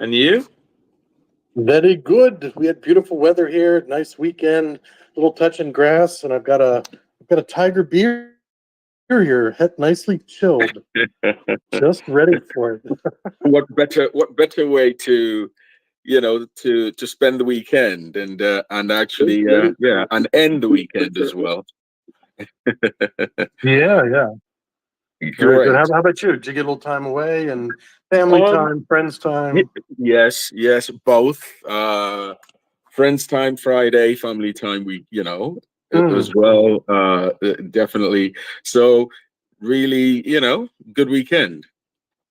And you? Very good. We had beautiful weather here. Nice weekend. Little touch in grass, and I've got a Tiger beer here, nicely chilled, just ready for it. What better way to to spend the weekend and actually and end the weekend as well. Yeah, yeah. Very good. How, Great. how about you? Did you get a little time away and family Um time, friends y- time? yes, both. Friends time Friday, family time week, as Mm, well. Definitely. So really, good weekend.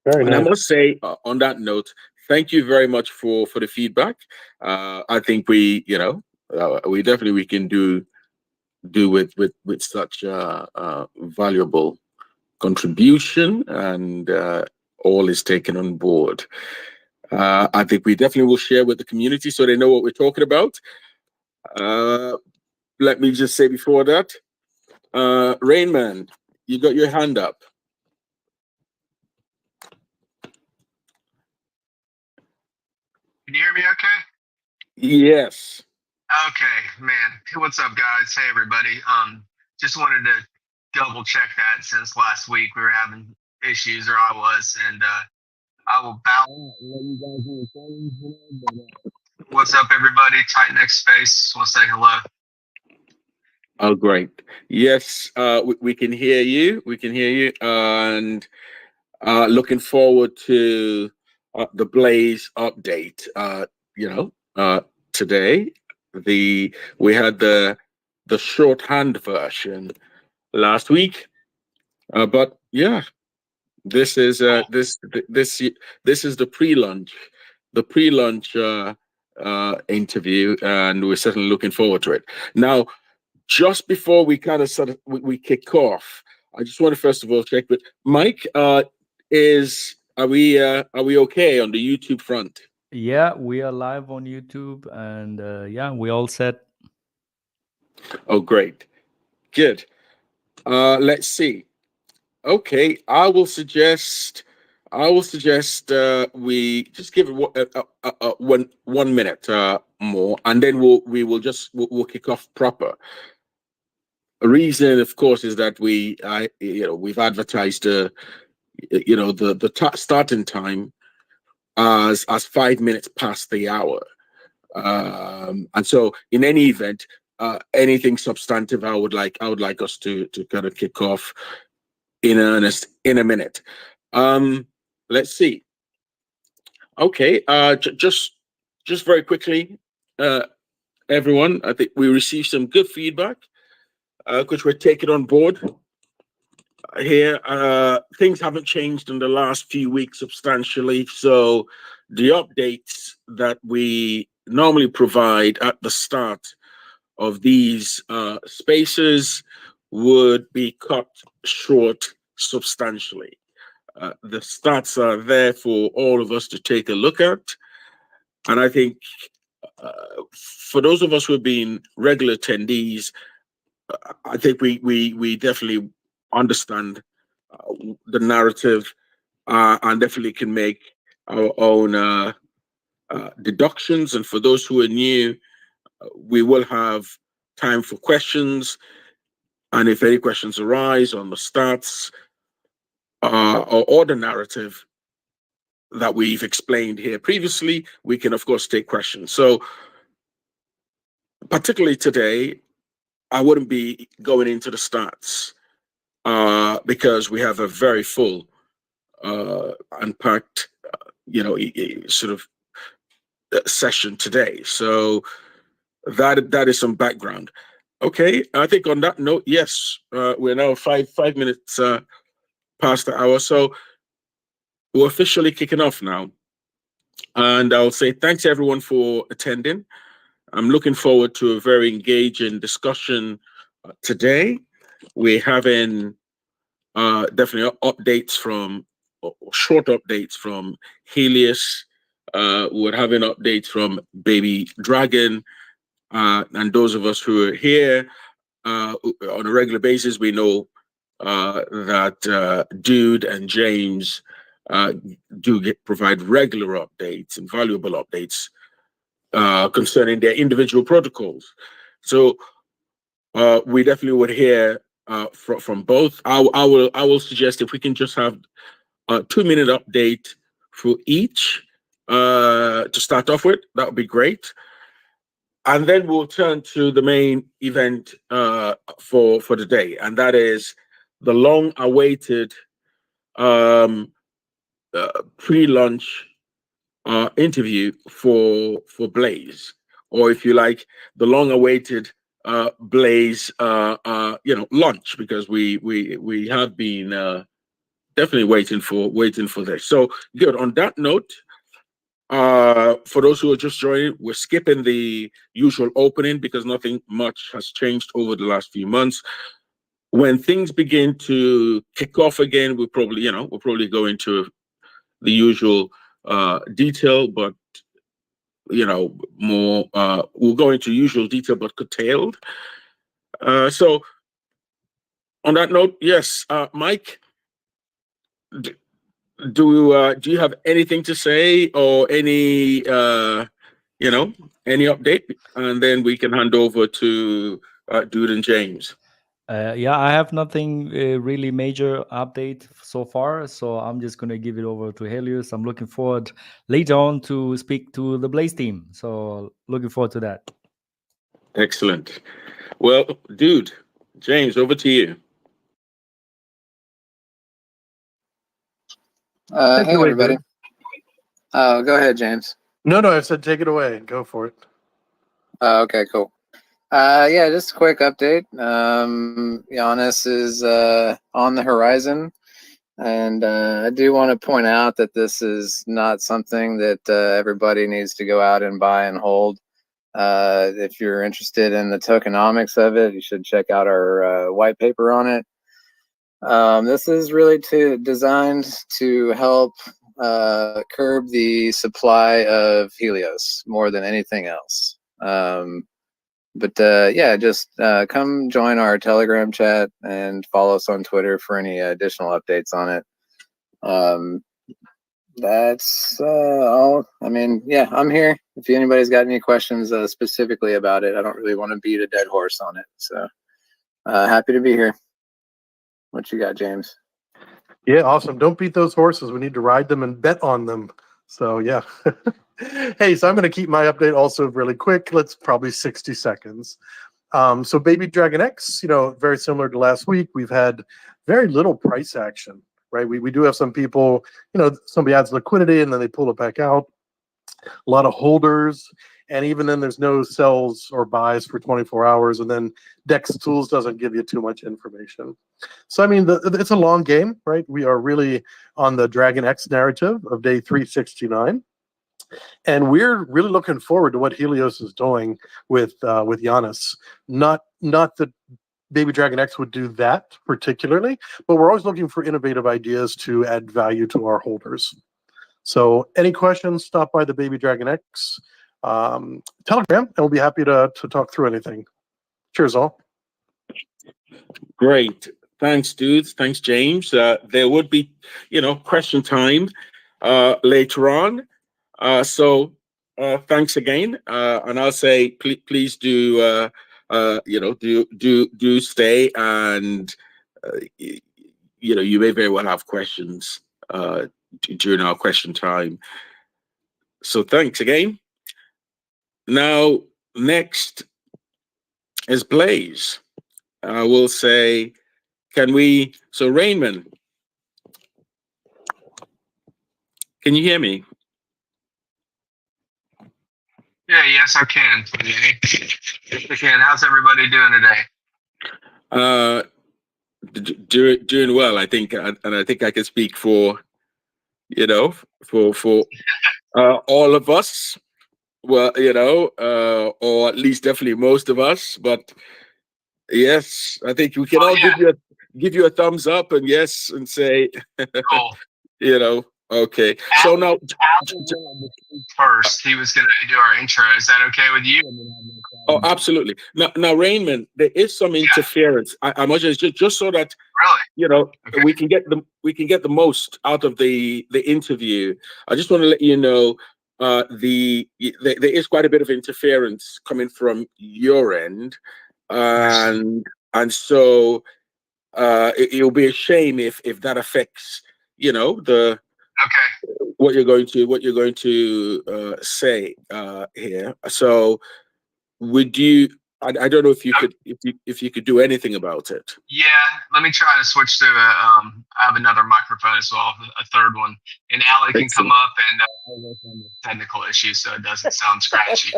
very And I nice. must say, on that note, thank you very much for the feedback. I think we definitely we can do with such valuable contribution, and all is taken on board. I think we definitely will share with the community so they know what we're talking about. Uh, Let me just say before that, Rainman, you got your hand up. Can you hear me okay? Yes. Okay, man. Hey, what's up, guys? Hey, everybody. Just wanted to double check that since last week we were having issues, or I was, and I will bow out and let you guys do your thing, but, what's up, everybody? Tight neck space. Just want to say hello. Oh, great. Yes, we can hear you. We can hear you, and looking forward to the Blaze update. Today we had the shorthand version last week, but yeah, this is Cool. this is the pre-launch interview, and we're certainly looking forward to it. Now, just before we kind of we kick off, I just want to first of all check with Mike. Is are we okay on the YouTube front? Yeah, we are live on YouTube, and yeah, we all set. Oh, great, good. Let's see. Okay, I will suggest we just give it one minute more, and then we'll kick off proper. A reason, of course, is that we've advertised the starting time as 5 minutes past the hour. And so, in any event, anything substantive, I would like us to kind of kick off in earnest in a minute. Um, let's see. Okay, just very quickly, uh, everyone. I think we received some good feedback, which we're taking on board here. Things haven't changed in the last few weeks substantially, so the updates that we normally provide at the start of these spaces would be cut short substantially. The stats are there for all of us to take a look at, and I think for those of us who have been regular attendees, I think we definitely understand the narrative, and definitely can make our own deductions. And for those who are new, we will have time for questions. And if any questions arise on the stats or the narrative that we've explained here previously, we can, of course, take questions. So, particularly today, I wouldn't be going into the stats because we have a very full and packed, sort of session today. So that is some background. Okay, I think on that note, yes, we're now five minutes past the hour, so we're officially kicking off now. And I'll say thanks everyone for attending. I'm looking forward to a very engaging discussion today. We're having definitely updates or short updates from Helios. We're having updates from Baby Dragon. And those of us who are here on a regular basis, we know that Dude and James provide regular updates and valuable updates concerning their individual protocols. So we definitely would hear from both. I will suggest if we can just have a 2-minute update for each to start off with, that would be great. And then we'll turn to the main event for the day, and that is the long-awaited pre-launch interview for Blaze, or if you like, the long-awaited Blaze launch, because we have been definitely waiting for this. So good. On that note, for those who are just joining, we're skipping the usual opening because nothing much has changed over the last few months. When things begin to kick off again, we'll probably go into the usual detail, but more we'll go into usual detail but curtailed. So on that note, yes, Mike, do you have anything to say, or any any update, and then we can hand over to Dude and James. Yeah, I have nothing really major update so far, so I'm just gonna give it over to Helios. I'm looking forward later on to speak to the Blaze team, so looking forward to that. Excellent. Well, Dude, James, over to you. Hey everybody. Oh, go ahead, James. No, I said take it away. Go for it. Okay, cool. Yeah, just a quick update. Giannis is on the horizon, and I do want to point out that this is not something that everybody needs to go out and buy and hold. If you're interested in the tokenomics of it, you should check out our white paper on it. This is really designed to help curb the supply of Helios more than anything else. Yeah, just come join our Telegram chat and follow us on Twitter for any additional updates on it. That's all. I mean, yeah, I'm here. If anybody's got any questions specifically about it, I don't really want to beat a dead horse on it. So happy to be here. What you got, James? Yeah, awesome. Don't beat those horses. We need to ride them and bet on them. So yeah. Hey, so I'm going to keep my update also really quick. Let's probably 60 seconds. So Baby Dragon X, very similar to last week. We've had very little price action, right? We do have some people, somebody adds liquidity and then they pull it back out. A lot of holders, and even then there's no sells or buys for 24 hours, and then Dex Tools doesn't give you too much information. So I mean, it's a long game, right? We are really on the Dragon X narrative of day 369, and we're really looking forward to what Helios is doing with Giannis. Not that Baby Dragon X would do that particularly, but we're always looking for innovative ideas to add value to our holders. So any questions, stop by the Baby Dragon X Telegram, and we'll be happy to talk through anything. Cheers, all. Great. Thanks, dudes. Thanks, James. There would be, question time later on. So thanks again. And I'll say, please do, do stay, and you may very well have questions during our question time. So thanks again. Now, next is Blaze. I will say, so Raymond, can you hear me? Yeah, yes, I can. Yes, I can. How's everybody doing today? Doing well, I think, and I think I can speak for, for all of us. Well, or at least definitely most of us. But yes, I think we can all give you a thumbs up and yes, and say, cool. Okay. So now, first, he was going to do our intro. Is that okay with you? Oh, absolutely. Now, Raymond, there is some interference. I must just so that Really? Okay. we can get the most out of the interview. I just want to let you know there is quite a bit of interference coming from your end, and so it'll be a shame if that affects the Okay. what you're going to say here. So would you? I don't know if you could if you could do anything about it. Yeah, let me try to switch to I have another microphone as well, a third one, and Allie can come Excellent. up and I'll work on the technical issues so it doesn't sound scratchy.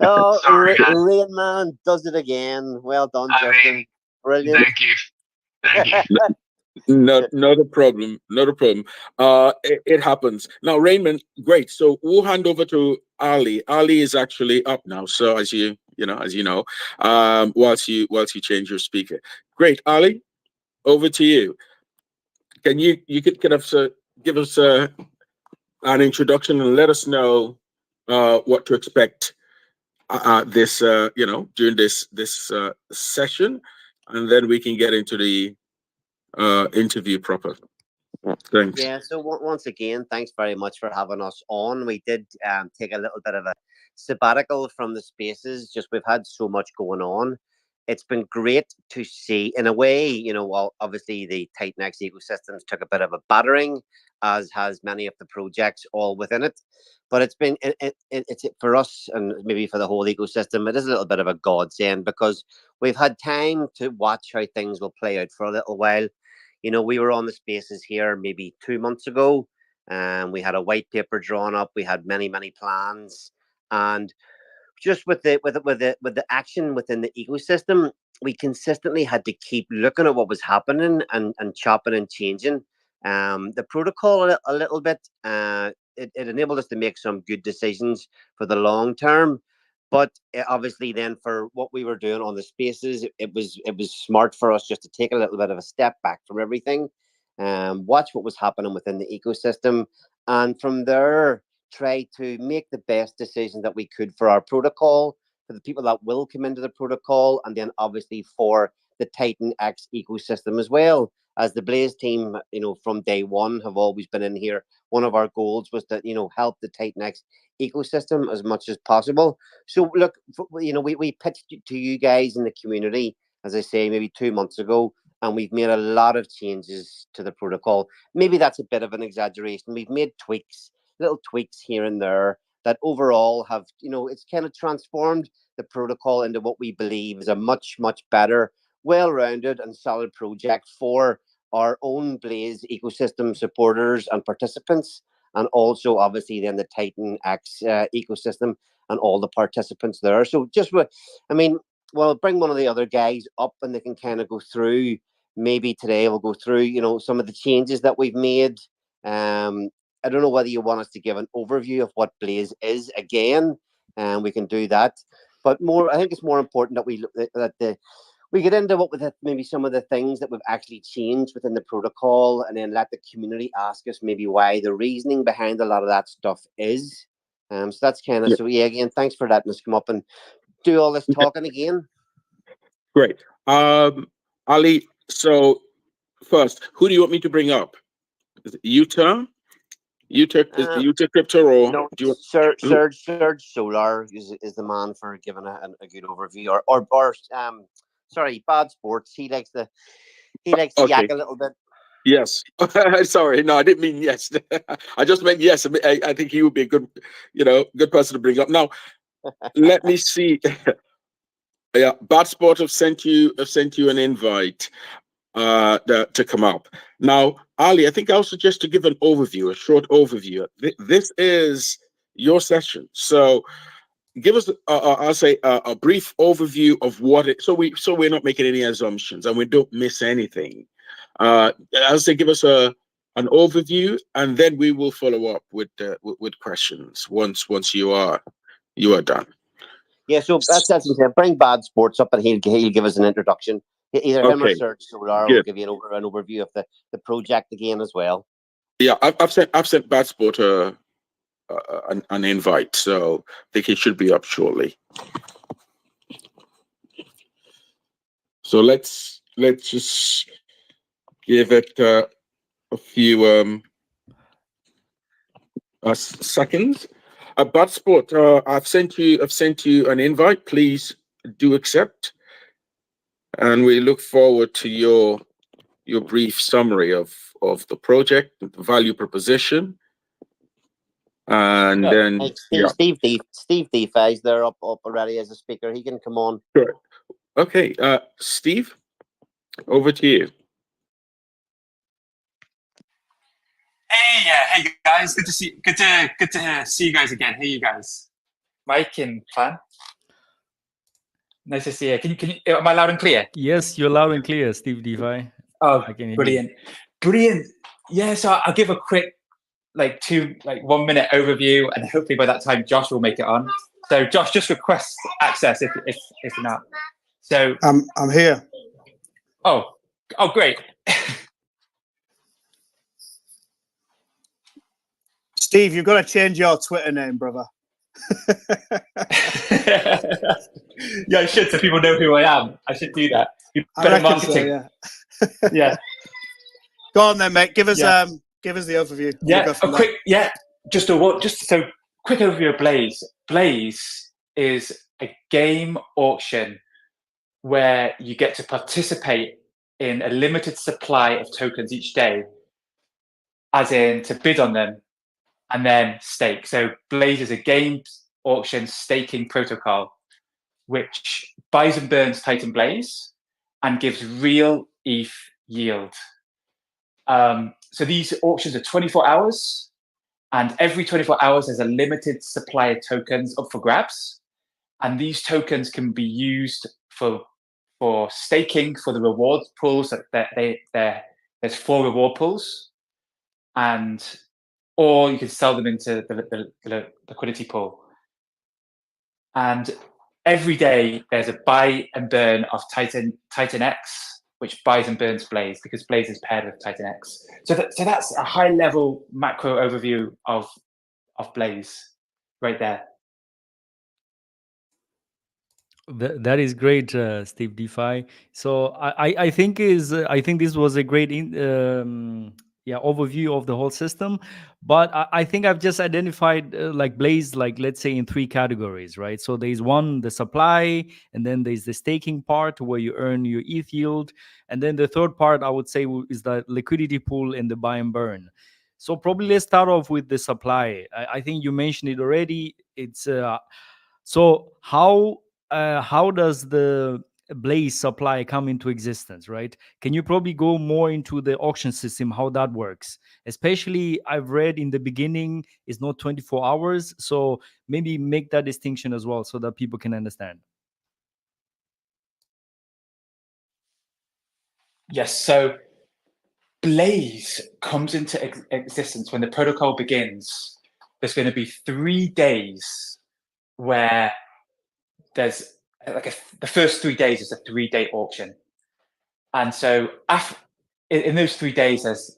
Oh, Sorry, guys. Rain Man does it again. Well done, I Justin. mean, Brilliant. thank you. Not a problem. Not a problem. It happens. Now, Raymond, great. So we'll hand over to Ali. Ali is actually up now. So as you know, whilst you change your speaker. Great, Ali, over to you. Can you could kind of give us an introduction and let us know what to expect this during this session, and then we can get into the interview proper. Thanks. Yeah, so once again, thanks very much for having us on. We did take a little bit of a sabbatical from the spaces, just we've had so much going on. It's been great to see, in a way, well, obviously the Titan X ecosystems took a bit of a battering, as has many of the projects all within it. But it's been, it's for us and maybe for the whole ecosystem, it is a little bit of a godsend because we've had time to watch how things will play out for a little while. We were on the spaces here maybe 2 months ago, and we had a white paper drawn up. We had many plans, and just with the action within the ecosystem, we consistently had to keep looking at what was happening and chopping and changing the protocol a little bit. It enabled us to make some good decisions for the long term. But obviously, then for what we were doing on the spaces, it was smart for us just to take a little bit of a step back from everything, watch what was happening within the ecosystem, and from there try to make the best decision that we could for our protocol, for the people that will come into the protocol, and then obviously for the Titan X ecosystem as well. As the Blaze team, from day one have always been in here. One of our goals was to, help the Titan X ecosystem as much as possible. So look, we pitched to you guys in the community, as I say, maybe 2 months ago, and we've made a lot of changes to the protocol. Maybe that's a bit of an exaggeration. We've made little tweaks here and there that overall have, it's kind of transformed the protocol into what we believe is a much better, well-rounded and solid project for our own Blaze ecosystem supporters and participants, and also obviously then the Titan X ecosystem and all the participants there. So we'll bring one of the other guys up and they can kind of go through, maybe today we'll go through, some of the changes that we've made. I don't know whether you want us to give an overview of what Blaze is again, and we can do that. But I think it's more important that we get into maybe some of the things that we've actually changed within the protocol, and then let the community ask us maybe why the reasoning behind a lot of that stuff is. So that's kind of, so yeah, again, thanks for letting us come up and do all this talking again. Great. Ali, so first, who do you want me to bring up? Is it Utah Crypto, or no, do you Serge Solar is the man for giving a good overview, or sorry, Bad Sports. He likes to yak a little bit. Yes. Sorry, no, I didn't mean yes. I just meant yes. I think he would be a good person to bring up. Now, let me see. Yeah, Bad Sport have sent you an invite to come up. Now, Ali, I think I'll suggest to give an overview, a short overview. This is your session, so give us I'll say a brief overview of what it. So we're not making any assumptions and we don't miss anything. I'll say give us an overview, and then we will follow up with questions once you are done. Yeah, so that's bring Bad Sports up and he'll give us an introduction. Either him or Serge Solar will give you an overview of the project again as well. Yeah, I've sent Bad Sport an invite, so I think he should be up shortly. So let's just give it a few seconds. Buttsport, I've sent you an invite. Please do accept, and we look forward to your brief summary of the project, the value proposition, and then Hey, Steve DeFi's there up already as a speaker. He can come on. Sure. Okay, Steve, over to you. Hey guys, good to see you guys again. Hey, you guys, Mike and Plan. Nice to see you. Can you? Am I loud and clear? Yes, you're loud and clear, Steve DeFi. Oh, I can hear you. brilliant. Yeah, so I'll give a quick 1 minute overview, and hopefully by that time Josh will make it on. So Josh, just request access if not. So I'm here. Oh, great. Steve, you've got to change your Twitter name, brother. Yeah, I should, so people know who I am. I should do that. I Better reckon so, marketing. yeah. Yeah. Go on then, mate. Give us Yeah. the overview. Yeah, We'll go from a there. quick, yeah, just so quick overview of Blaze. Blaze is a game auction where you get to participate in a limited supply of tokens each day, as in to bid on them and then stake. So Blaze is a game auction staking protocol which buys and burns Titan Blaze and gives real ETH yield. So these auctions are 24 hours, and every 24 hours there's a limited supply of tokens up for grabs. And these tokens can be used for staking for the reward pools. There's 4 reward pools, or you can sell them into the liquidity pool. And every day there's a buy and burn of Titan X, which buys and burns Blaze, because Blaze is paired with Titan X. So that's a high level macro overview of Blaze right there. That is great, Steve DeFi. So I think this was a great overview of the whole system. But I think I've just identified Blaze, let's say in 3 categories, right? So there's one, the supply, and then there's the staking part where you earn your ETH yield, and then the third part I would say is the liquidity pool and the buy and burn. So probably let's start off with the supply. I think you mentioned it already. It's so how does the Blaze supply come into existence, right? Can you probably go more into the auction system, how that works? Especially, I've read in the beginning, it's not 24 hours. So maybe make that distinction as well so that people can understand. Yes, so Blaze comes into existence when the protocol begins. There's going to be 3 days where there's the first 3 days is a 3-day auction, and so in those 3 days there's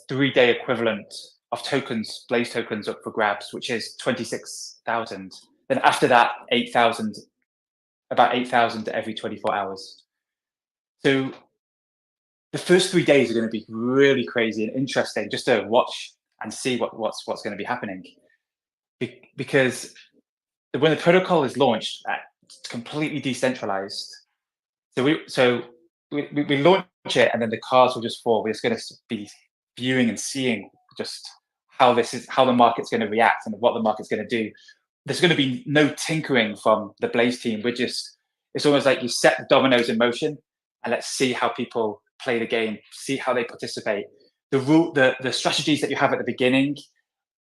3-day equivalent of tokens, Blaze tokens, up for grabs, which is 26,000. Then after that, 8,000, about 8,000 every 24 hours. So the first 3 days are going to be really crazy and interesting, just to watch and see what's going to be happening, because when the protocol is launched, it's completely decentralized. So we launch it, and then the cards will just fall. We're just going to be viewing and seeing just how the market's going to react and what the market's going to do. There's going to be no tinkering from the Blaze team. It's almost like you set the dominoes in motion, and let's see how people play the game, see how they participate. The strategies that you have at the beginning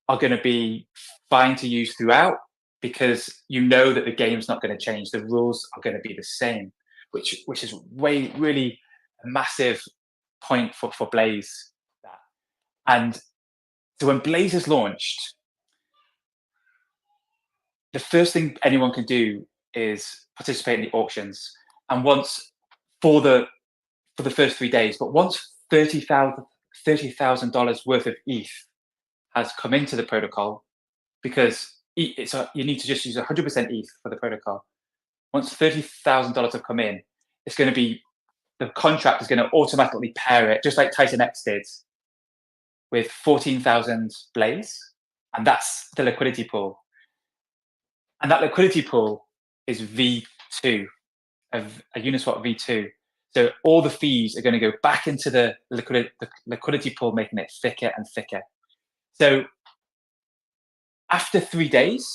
are going to be fine to use throughout, because you know that the game's not going to change. The rules are going to be the same, which is really a massive point for Blaze. And so when Blaze is launched, the first thing anyone can do is participate in the auctions. And once for the first 3 days, but once $30,000 worth of ETH has come into the protocol, because you need to just use 100% ETH for the protocol. Once $30,000 have come in, it's going to be, the contract is going to automatically pair it, just like Titan X did, with 14,000 Blaze, and that's the liquidity pool. And that liquidity pool is V2, a Uniswap V2. So all the fees are going to go back into the liquidity pool, making it thicker and thicker. So after 3 days,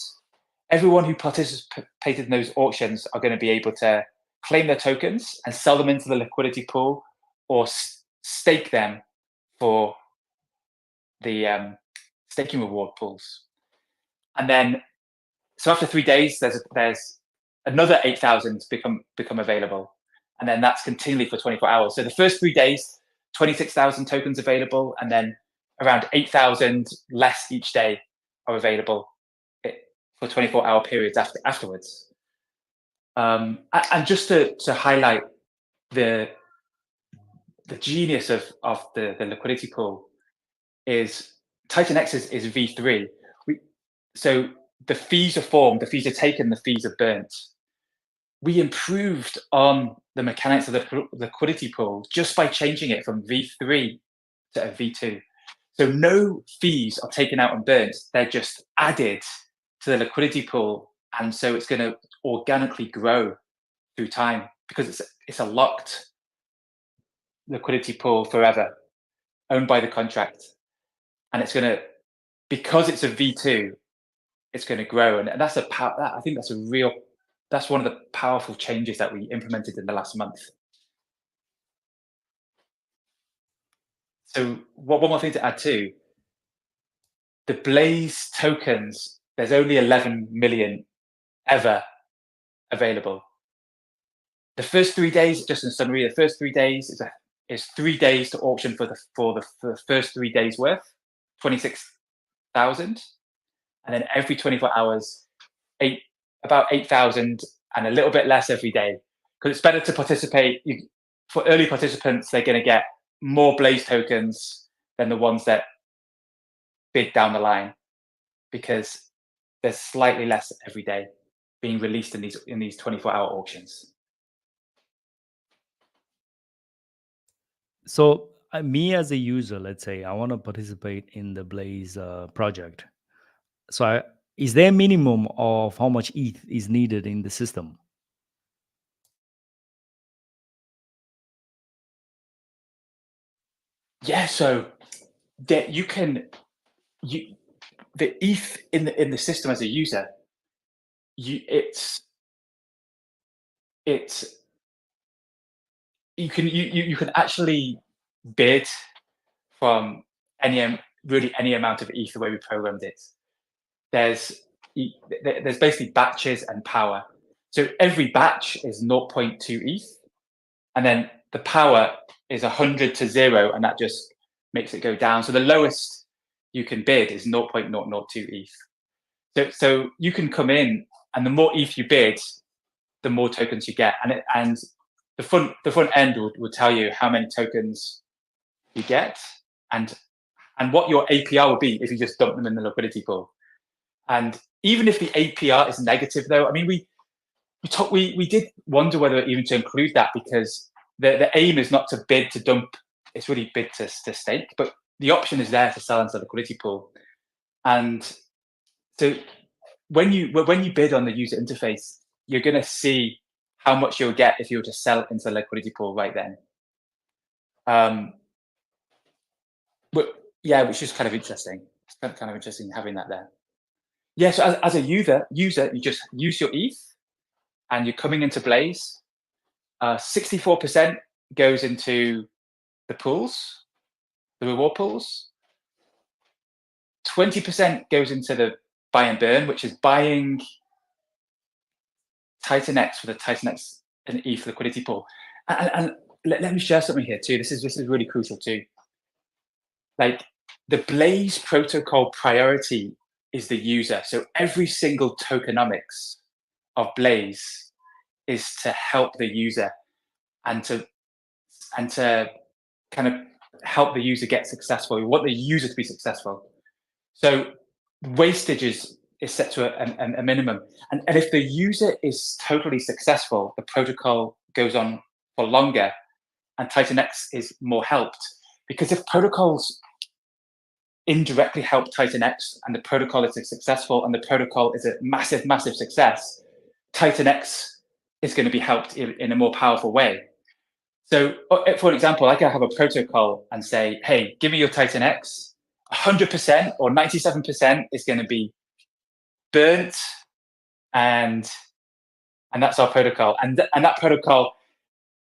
everyone who participated in those auctions are going to be able to claim their tokens and sell them into the liquidity pool, or stake them for the staking reward pools. And then, so after 3 days, there's another 8,000 become available, and then that's continually for 24 hours. So the first 3 days, 26,000 tokens available, and then around 8,000 less each day are available for 24-hour periods afterwards. And just to highlight the genius of the liquidity pool is Titan X is V3. So the fees are formed, the fees are taken, the fees are burnt. We improved on the mechanics of the liquidity pool just by changing it from V3 to a V2. So no fees are taken out and burnt, they're just added to the liquidity pool. And so it's going to organically grow through time, because it's a locked liquidity pool forever, owned by the contract. And it's going to, because it's a V2, it's going to grow. And that's I think that's one of the powerful changes that we implemented in the last month. So one more thing to add too, the Blaze tokens, there's only 11 million ever available. The first 3 days, just in summary, the first 3 days is 3 days to auction for the first 3 days worth, 26,000. And then every 24 hours, about 8,000 and a little bit less every day. Because it's better to participate. For early participants, they're going to get more Blaze tokens than the ones that bid down the line, because there's slightly less every day being released in these 24-hour auctions. So me as a user, let's say I want to participate in the Blaze project. So is there a minimum of how much ETH is needed in the system? Yeah, so that the ETH in the system as a user, you can actually bid from really any amount of ETH the way we programmed it. There's basically batches and power. So every batch is 0.2 ETH, and then the power is 100 to 0, and that just makes it go down. So the lowest you can bid is 0.002 ETH. So you can come in, and the more ETH you bid, the more tokens you get, and the front end will tell you how many tokens you get, and what your APR will be if you just dump them in the liquidity pool. And even if the APR is negative, though, I mean, we did wonder whether even to include that, because the aim is not to bid to dump; it's really bid to stake. But the option is there to sell into the liquidity pool. And so when you bid on the user interface, you're going to see how much you'll get if you were to sell it into the liquidity pool right then. But yeah, which is kind of interesting. It's kind of interesting having that there. Yeah, so as a user, you just use your ETH, and you're coming into Blaze. 64% goes into the pools, the reward pools. 20% goes into the buy and burn, which is buying Titan X for the Titan X and ETH liquidity pool. And let me share something here too. This is really crucial too. Like, the Blaze protocol priority is the user. So every single tokenomics of Blaze is to help the user and to kind of help the user get successful. We want the user to be successful. So wastage is set to a minimum. And if the user is totally successful, the protocol goes on for longer, and Titan X is more helped. Because if protocols indirectly help Titan X and the protocol is successful and the protocol is a massive, massive success, Titan X is going to be helped in a more powerful way. So, for an example, I can have a protocol and say, hey, give me your Titan X. 100% or 97% is going to be burnt, and that's our protocol. And that protocol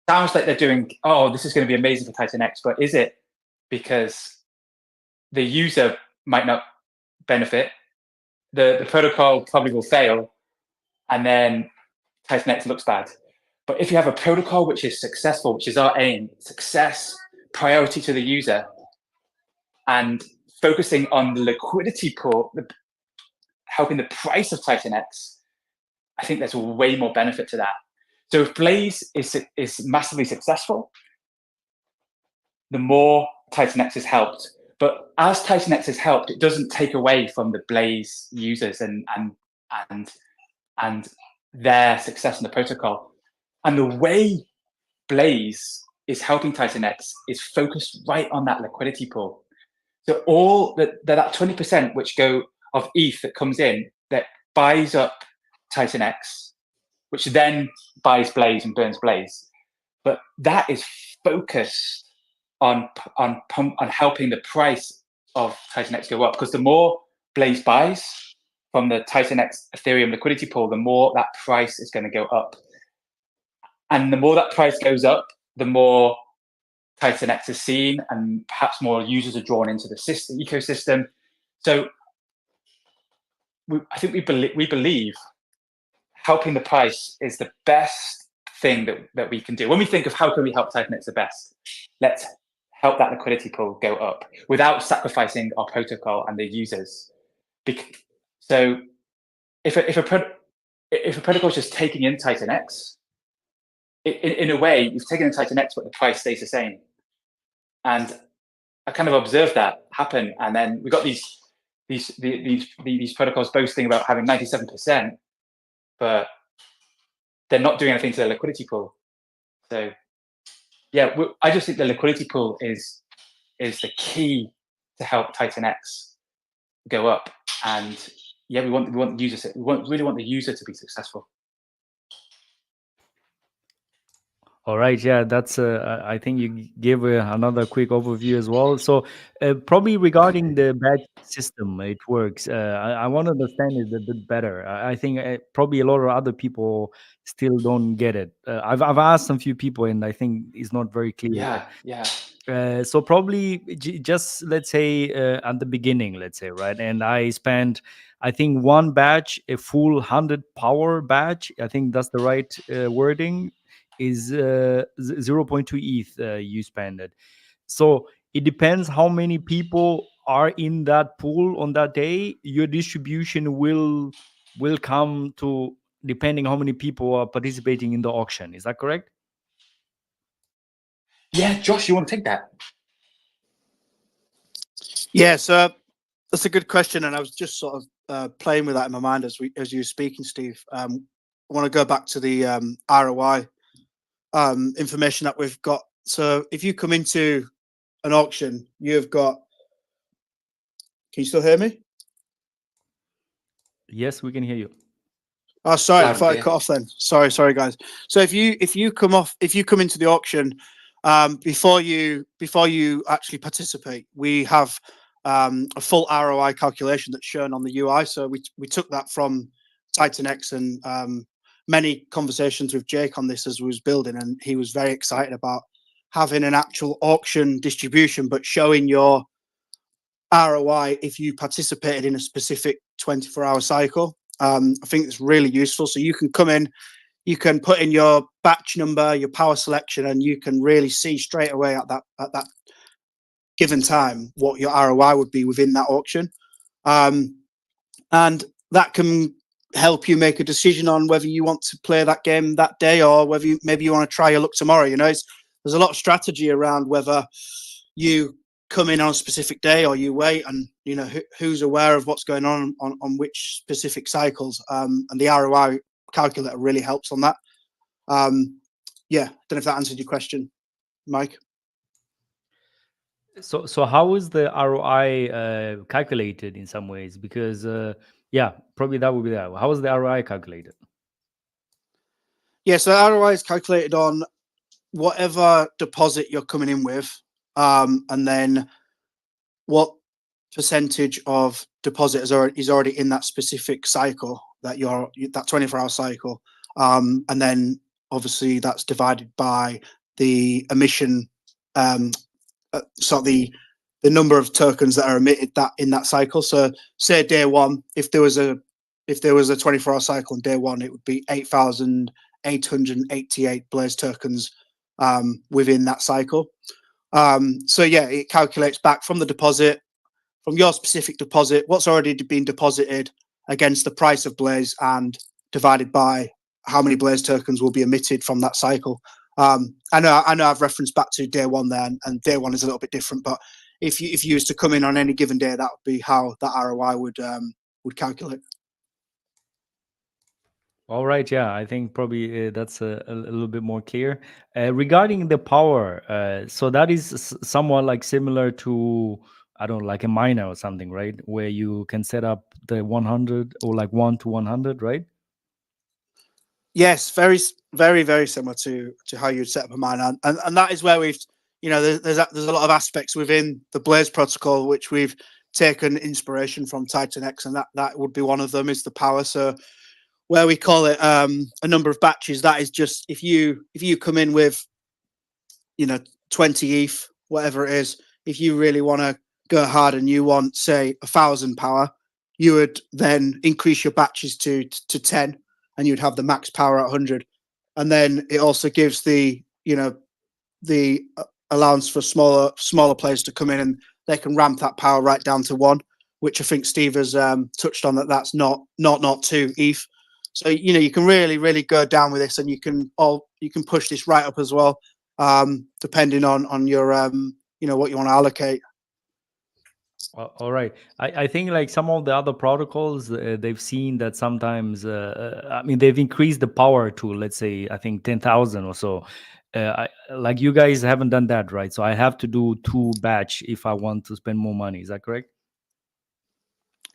sounds like they're doing, oh, this is going to be amazing for Titan X, but is it? Because the user might not benefit, the protocol probably will fail, and then Titan X looks bad. But if you have a protocol which is successful, which is our aim, success, priority to the user, and focusing on the liquidity pool, helping the price of Titan X, I think there's way more benefit to that. So if Blaze is massively successful, the more Titan X is helped. But as Titan X is helped, it doesn't take away from the Blaze users and their success in the protocol. And the way Blaze is helping Titan X is focused right on that liquidity pool. So all that 20% which go of ETH that comes in that buys up Titan X, which then buys Blaze and burns Blaze, but that is focused on helping the price of Titan X go up, because the more Blaze buys from the Titan X Ethereum liquidity pool, the more that price is going to go up. And the more that price goes up, the more Titan X is seen, and perhaps more users are drawn into the ecosystem. So I think we believe helping the price is the best thing that we can do. When we think of how can we help Titan X the best, let's help that liquidity pool go up without sacrificing our protocol and the users. So if a protocol is just taking in Titan X, in a way, you've taken in Titan X, but the price stays the same. And I kind of observed that happen. And then we got these protocols boasting about having 97%, but they're not doing anything to the liquidity pool. So yeah, I just think the liquidity pool is the key to help Titan X go up. And yeah, we want the user. Really want the user to be successful. All right, yeah, that's. I think you gave another quick overview as well. So, probably regarding the badge system, it works. I want to understand it a bit better. I think probably a lot of other people still don't get it. I've asked some few people, and I think it's not very clear. Yeah. So probably just let's say at the beginning, let's say, right, and I spent, I think, one badge, a full 100 power badge, I think that's the right wording, is 0.2 ETH you spend it. So it depends how many people are in that pool on that day. Your distribution will come to depending how many people are participating in the auction. Is that correct? Yeah, Josh, you want to take that? Yeah, so that's a good question, and I was just sort of playing with that in my mind as you were speaking, Steve. I want to go back to the ROI information that we've got. So if you come into an auction, you've got. Can you still hear me? Yes, we can hear you. Oh, sorry, I thought I cut off then. Sorry, guys. So if you come into the auction, before you actually participate, we have a full ROI calculation that's shown on the UI. So we took that from Titan X, and many conversations with Jake on this as we was building, and he was very excited about having an actual auction distribution, but showing your ROI if you participated in a specific 24-hour cycle. I think it's really useful. So you can come in, you can put in your batch number, your power selection, and you can really see straight away at that given time what your ROI would be within that auction. And that can help you make a decision on whether you want to play that game that day, or whether maybe you want to try your luck tomorrow. You know, there's a lot of strategy around whether you come in on a specific day or you wait, and you know who's aware of what's going on which specific cycles. And the ROI calculator really helps on that. yeah, don't know if that answered your question, Mike. So how is the ROI calculated in some ways? Because yeah, probably that would be that. How is the ROI calculated? Yeah, so ROI is calculated on whatever deposit you're coming in with, and then what percentage of deposit is already in that specific cycle that that 24-hour cycle, and then obviously that's divided by the emission, so the number of tokens that are emitted that in that cycle. So say day one, if there was a 24-hour cycle on day one, it would be 8,888 Blaze tokens within that cycle. So yeah, it calculates back from the deposit, from your specific deposit, what's already been deposited against the price of Blaze, and divided by how many Blaze tokens will be emitted from that cycle. I know I've referenced back to day one there, and day one is a little bit different, but if you used to come in on any given day, that would be how that ROI would calculate. All right, yeah, I think probably that's a little bit more clear. Regarding the power, so that is somewhat like similar to, I don't know, like a miner or something, right? Where you can set up the 100 or like 1 to 100, right? Yes, very, very, very similar to how you'd set up a miner, and that is where we've, there's a lot of aspects within the Blaze protocol which we've taken inspiration from Titan X, and that would be one of them, is the power. So where we call it a number of batches, that is just if you come in with 20 ETH, whatever it is, if you really want to go hard and you want, say, 1,000 power, you would then increase your batches to 10, and you'd have the max power at 100. And then it also gives the allowance for smaller players to come in, and they can ramp that power right down to 1, which I think Steve has touched on, that's not 2 ETH. So you can really go down with this, and you can push this right up as well, depending on your what you want to allocate. All right. I think like some of the other protocols, they've seen that sometimes, I mean, they've increased the power to, let's say, I think 10,000 or so. Like you guys haven't done that, right? So I have to do 2 batch if I want to spend more money. Is that correct?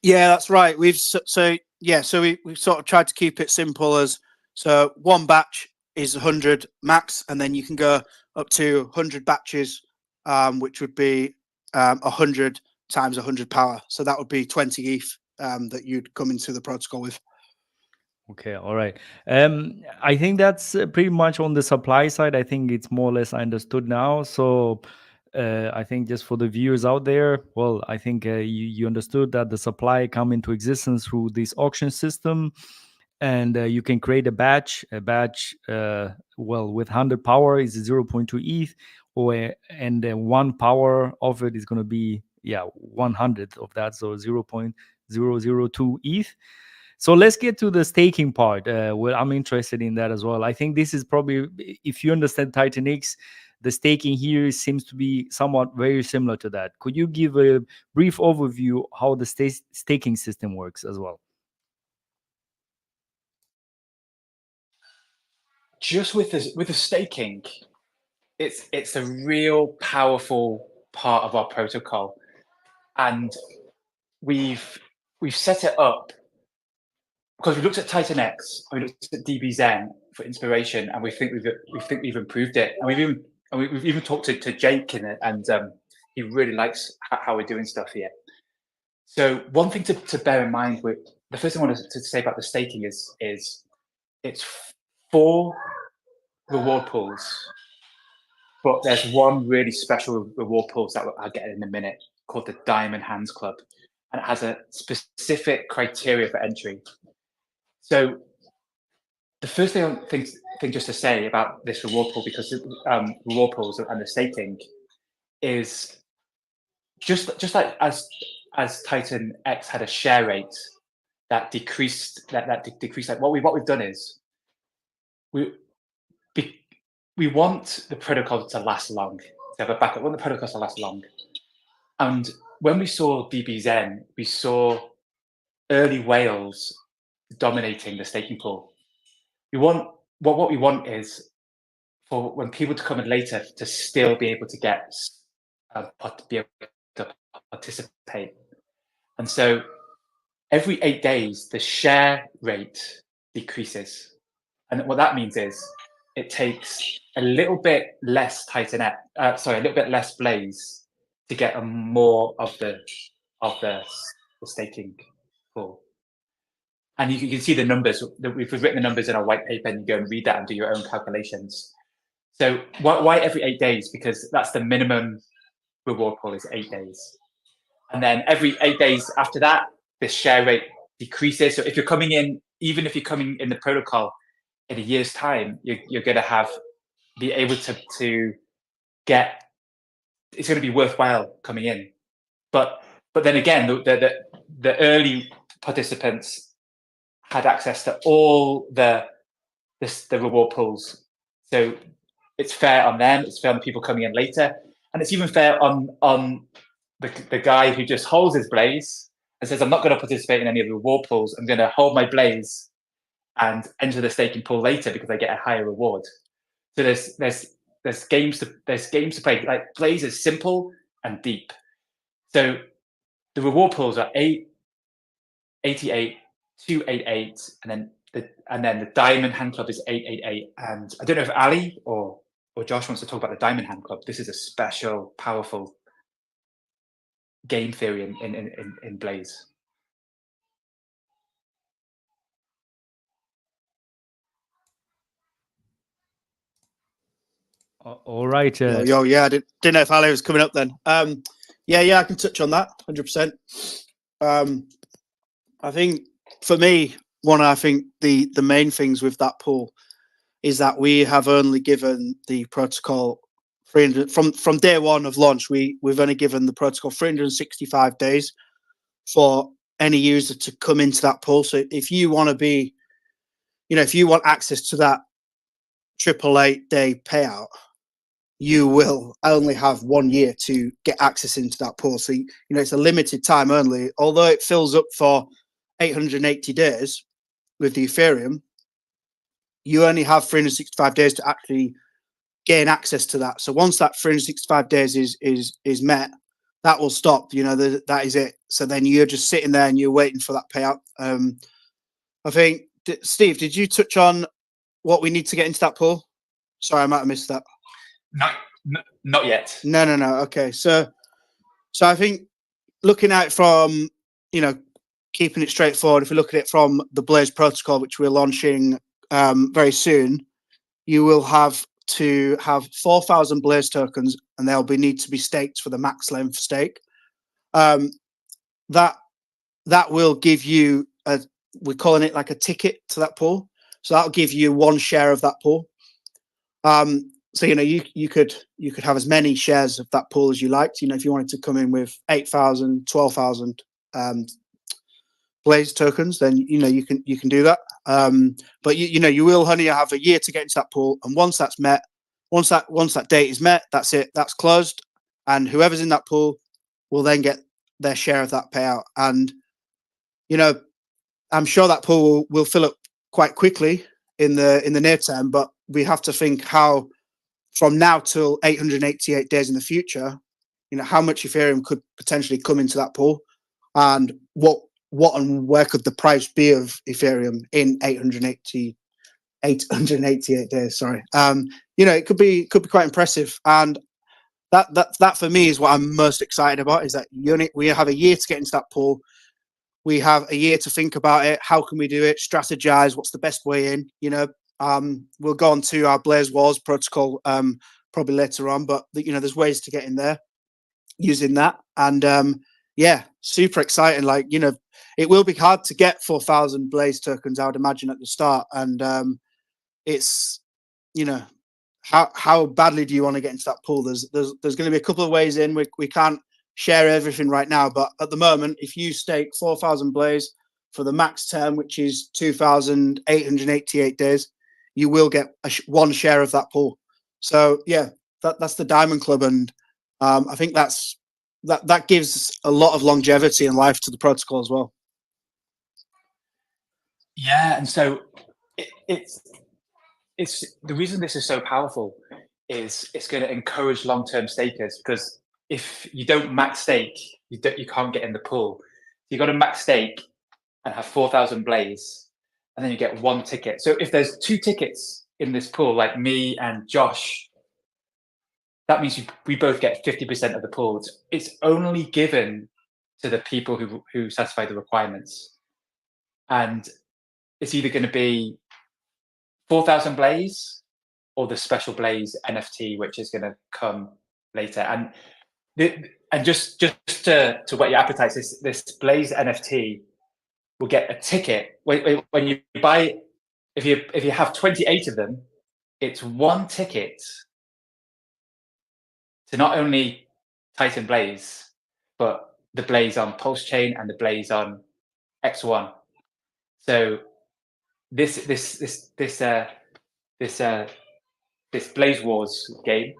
Yeah, that's right. We sort of tried to keep it simple as, so 1 batch is 100 max, and then you can go up to 100 batches, which would be 100 times 100 power. So that would be 20 ETH that you'd come into the protocol with. Okay, all right. I think that's pretty much on the supply side. I think it's more or less understood now. So I think just for the viewers out there, well, I think you understood that the supply come into existence through this auction system, and you can create a batch. Well, with 100 power is 0.2 ETH, and 1 power of it is going to be 100th of that, so 0.002 ETH. So let's get to the staking part. Well, I'm interested in that as well. I think this is probably, if you understand Titan X, the staking here seems to be somewhat very similar to that. Could you give a brief overview how the staking system works as well? Just with the staking, it's a real powerful part of our protocol, and we've set it up because we looked at Titan X, and we looked at DBZen for inspiration, and we think we've improved it, and we've even talked to Jake in it, and he really likes how we're doing stuff here. So one thing to bear in mind, with the first thing I wanted to say about the staking is it's 4 reward pools, but there's one really special reward pool that I'll get in a minute, called the Diamond Hands Club, and it has a specific criteria for entry. So the first thing just to say about this reward pool, because reward pools and the staking is just like as Titan X had a share rate that decreased, like what we've done is we want the protocol to last long, to have a backup. We want the protocol to last long. And when we saw DBZen, we saw early whales dominating the staking pool. What we want is for when people to come in later to still be able to get be able to participate. And so every 8 days, the share rate decreases. And what that means is it takes a little bit less Titanette, a little bit less Blaze to get more of the staking pool. And you can see the numbers. We've written the numbers in our white paper, and you go and read that and do your own calculations. So why every 8 days? Because that's the minimum reward pool is 8 days. And then every 8 days after that, the share rate decreases. So if you're coming in, even if you're coming in the protocol in a year's time, you're going to be able to get, it's going to be worthwhile coming in. But then again, the early participants had access to all the reward pools. So it's fair on them, it's fair on the people coming in later, and it's even fair on the guy who just holds his Blaze and says, I'm not going to participate in any of the reward pools, I'm going to hold my Blaze and enter the staking pool later because I get a higher reward. So there's games to play. Like, Blaze is simple and deep. So the reward pools are 888, 288, and then the Diamond Hand Club is 888. And I don't know if Ali or Josh wants to talk about the Diamond Hand Club. This is a special, powerful game theory in Blaze. All right. Yeah, I didn't know if Ali was coming up then. Yeah, I can touch on that 100%. I think for me, the main things with that pool is that we have only given the protocol 300 from day one of launch. We've only given the protocol 365 days for any user to come into that pool. So if you want to be, if you want access to that 888 day payout, you will only have 1 year to get access into that pool. So, it's a limited time only. Although it fills up for 880 days with the Ethereum, you only have 365 days to actually gain access to that. So once that 365 days is met, that will stop. That is it. So then you're just sitting there and you're waiting for that payout. I think, Steve, did you touch on what we need to get into that pool? Sorry, I might have missed that. Not yet. No. Okay, so I think looking at it from, keeping it straightforward, if we look at it from the Blaze protocol, which we're launching very soon, you will have to have 4,000 Blaze tokens, and they'll need to be staked for the max length stake. That will give you we're calling it like a ticket to that pool. So that'll give you 1 share of that pool. So you could have as many shares of that pool as you liked. If you wanted to come in with 8,000, 12,000 Blaze tokens, then you can do that. But you will only have a year to get into that pool, and once that's met, once that date is met, that's it. That's closed, and whoever's in that pool will then get their share of that payout. And I'm sure that pool will fill up quite quickly in the near term, but we have to think how, from now till 888 days in the future, how much Ethereum could potentially come into that pool, and what and where could the price be of Ethereum in 888 days? Sorry, it could be quite impressive, and that for me is what I'm most excited about. Is that we have a year to get into that pool. We have a year to think about it. How can we do it? Strategize. What's the best way in? We'll go on to our Blaze Wars protocol probably later on, but there's ways to get in there using that. And super exciting. It will be hard to get 4,000 Blaze tokens, I would imagine, at the start. And it's how badly do you want to get into that pool? There's going to be a couple of ways in. We can't share everything right now, but at the moment, if you stake 4,000 Blaze for the max term, which is 2,888 days, you will get 1 share of that pool. So that's the Diamond Club, and I think that gives a lot of longevity and life to the protocol as well. Yeah, and so it's the reason this is so powerful is it's going to encourage long-term stakers, because if you don't max stake, you can't get in the pool. You got to max stake and have 4,000 Blaze, and then you get one ticket. So if there's 2 tickets in this pool, like me and Josh, that means we both get 50% of the pool. It's only given to the people who satisfy the requirements, and it's either going to be 4,000 Blaze or the special Blaze NFT, which is going to come later. And just to whet your appetite, this Blaze NFT will get a ticket when you buy. If you have 28 of them, it's 1 ticket to not only Titan Blaze, but the Blaze on Pulse Chain and the Blaze on X1. So this Blaze Wars game,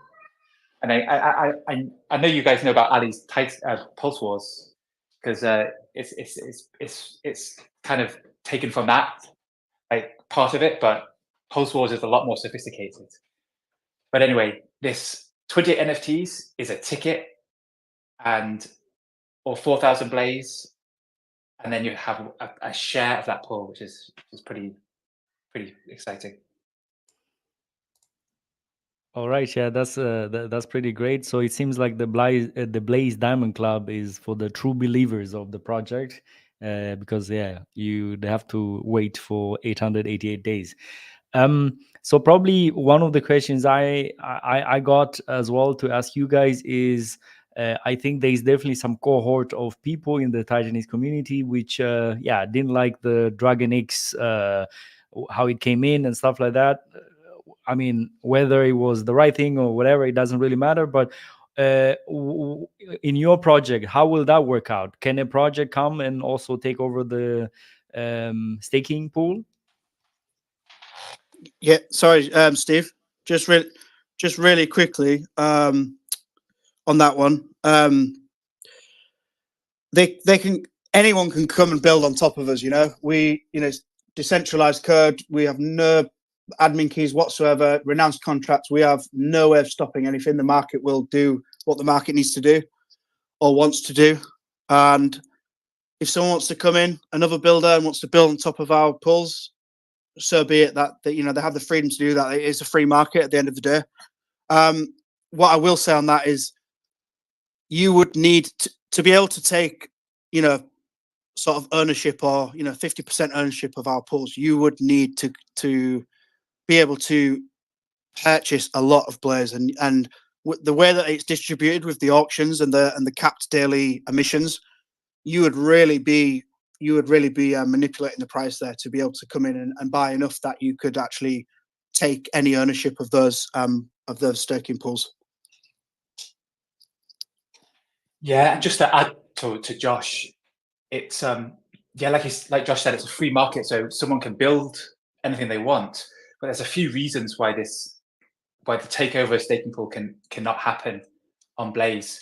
and I know you guys know about Ali's Pulse Wars, because it's kind of taken from that, like, part of it, but Pulse Wars is a lot more sophisticated. But anyway, this 28 NFTs is a ticket or 4,000 Blaze, and then you have a share of that pool, which is pretty exciting. All right, yeah, that's pretty great. So it seems like the Blaze Diamond Club is for the true believers of the project, because they have to wait for 888 days. So probably one of the questions I got as well to ask you guys is, I think there is definitely some cohort of people in the Titanix community which didn't like the Dragon X, how it came in and stuff like that. I mean, whether it was the right thing or whatever, it doesn't really matter. But in your project, how will that work out? Can a project come and also take over the staking pool? Yeah, sorry, Steve. Just really quickly on that one. Anyone can come and build on top of us. Decentralized code. We have no admin keys whatsoever. Renounced contracts. We have no way of stopping anything. The market will do what the market needs to do or wants to do. And if someone wants to come in, another builder, and wants to build on top of our pools, so be it. That they have the freedom to do that. It is a free market at the end of the day. What I will say on that is, you would need to be able to take, sort of ownership, or 50% ownership of our pools. You would need to be able to purchase a lot of Blaze, and the way that it's distributed with the auctions and the capped daily emissions, you would really be manipulating the price there to be able to come in and buy enough that you could actually take any ownership of those staking pools. Yeah, and just to add to Josh, it's like Josh said, it's a free market, so someone can build anything they want. But there's a few reasons why the takeover staking pool cannot happen on Blaze.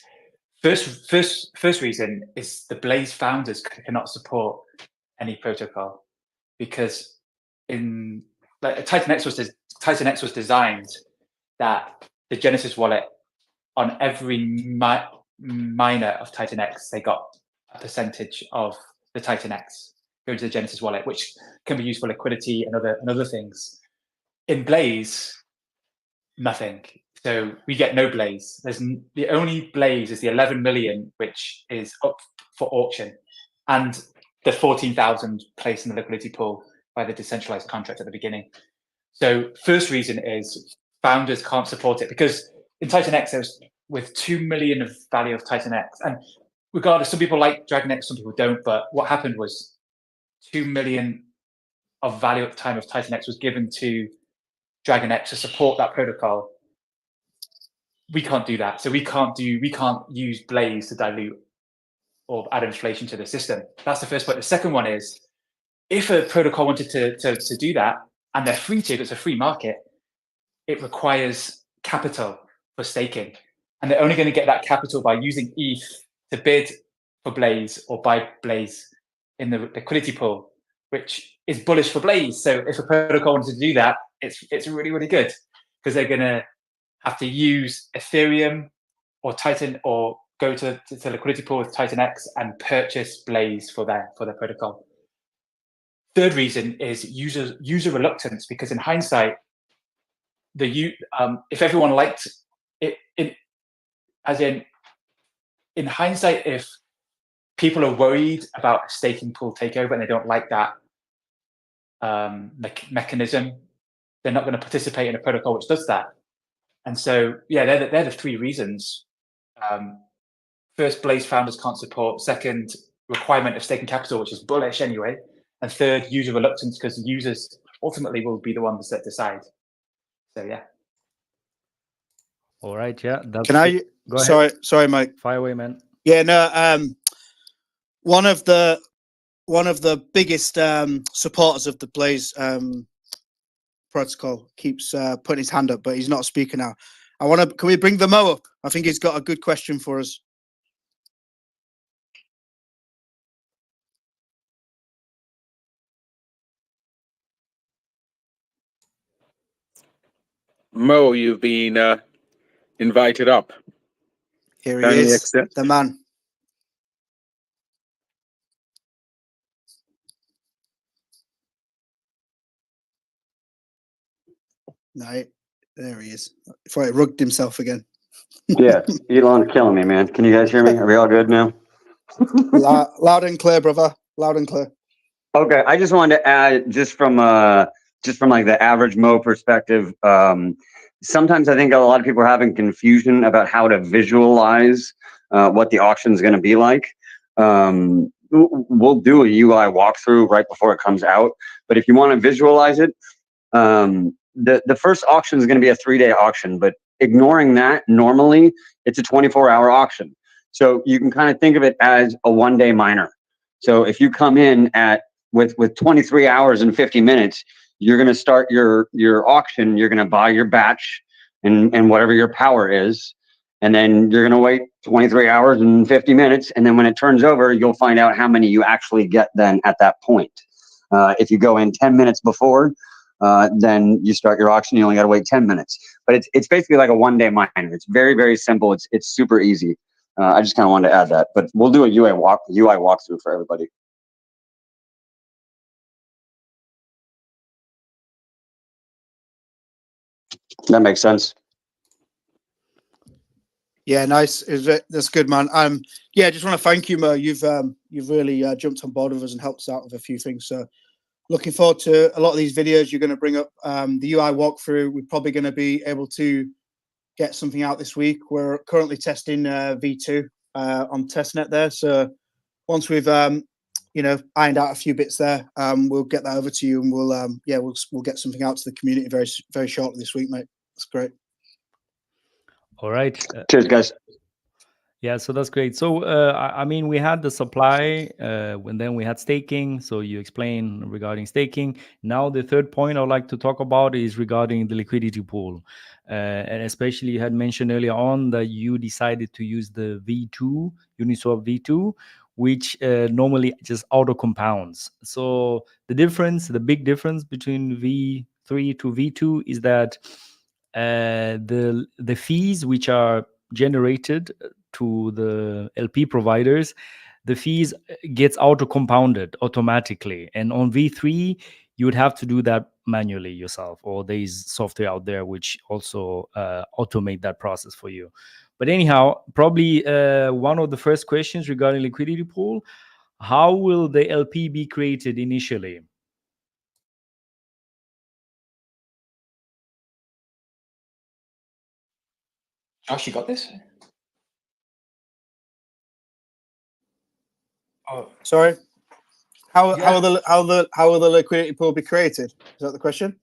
First reason is the Blaze founders cannot support any protocol, because Titan X was designed that the Genesis wallet, on every miner of Titan X, they got a percentage of the Titan X going to the Genesis wallet, which can be used for liquidity and other things. In Blaze, nothing. So we get no Blaze. The only Blaze is the 11 million, which is up for auction, and the 14,000 placed in the liquidity pool by the decentralized contract at the beginning. So first reason is founders can't support it, because in Titan X, there's with 2 million of value of Titan X, and regardless, some people like Dragon X, some people don't. But what happened was 2 million of value at the time of Titan X was given to Dragon X to support that protocol. We can't do that. So we can't use Blaze to dilute or add inflation to the system. That's the first point. The second one is, if a protocol wanted to do that, and they're free to, it's a free market, it requires capital for staking. And they're only going to get that capital by using ETH to bid for Blaze or buy Blaze in the liquidity pool, which is bullish for Blaze. So if a protocol wanted to do that, it's really, really good, because they're going to have to use Ethereum or Titan, or go to liquidity pool with Titan X and purchase Blaze for their protocol. Third reason is user reluctance, because in hindsight, if everyone liked it, as in hindsight, if people are worried about a staking pool takeover and they don't like that mechanism, they're not going to participate in a protocol which does that. And so, yeah, they're the three reasons. First, Blaze founders can't support. Second, requirement of staking capital, which is bullish anyway. And third, user reluctance, because users ultimately will be the ones that decide. So, yeah. All right. Yeah. That's Can I? Go ahead. Sorry, Mike. Fire away, man. Yeah, no. One of the biggest supporters of the Blaze protocol keeps putting his hand up, but he's not a speaker now. Can we bring the Mo up? I think he's got a good question for us. Mo, you've been invited up. Here Can he you is, accept? the man. No, there he is. Before he rugged himself again. Yeah, Elon's killing me, man. Can you guys hear me? Are we all good now? Loud and clear, brother. Loud and clear. Okay, I just wanted to add, just from like the average Mo perspective, sometimes I think a lot of people are having confusion about how to visualize what the auction is going to be like. We'll do a UI walkthrough right before it comes out, but if you want to visualize it, the first auction is going to be a 3-day auction, but ignoring that, normally it's a 24-hour auction. So you can kind of think of it as a 1-day miner. So if you come in with 23 hours and 50 minutes, you're going to start your auction. You're going to buy your batch and whatever your power is. And then you're going to wait 23 hours and 50 minutes. And then when it turns over, you'll find out how many you actually get then at that point. If you go in 10 minutes before, then you start your auction. You only got to wait 10 minutes. But it's basically like a 1-day miner. It's very, very simple. It's super easy. I just kind of wanted to add that. But we'll do a UI walkthrough for everybody. That makes sense. Yeah, nice. That's good, man. Yeah, just want to thank you, Mo. You've really jumped on board with us and helped us out with a few things. So looking forward to a lot of these videos you're going to bring up. The UI walkthrough, we're probably going to be able to get something out this week. We're currently testing V2 on testnet there. So once we've ironed out a few bits there, we'll get that over to you, and we'll get something out to the community very, very shortly this week, mate. That's great. All right. Cheers, guys. Yeah, so that's great. So, I mean, we had the supply, and then we had staking. So you explain regarding staking. Now, the third point I'd like to talk about is regarding the liquidity pool. And especially you had mentioned earlier on that you decided to use the V2, Uniswap V2, which normally just auto compounds. So the big difference between V3 to V2 is that the fees which are generated to the LP providers, the fees gets auto compounded automatically, and on V3 you would have to do that manually yourself, or there is software out there which also automate that process for you. But anyhow, probably one of the first questions regarding liquidity pool: how will the LP be created initially? Josh, you got this? Oh, sorry. How will the liquidity pool be created? Is that the question?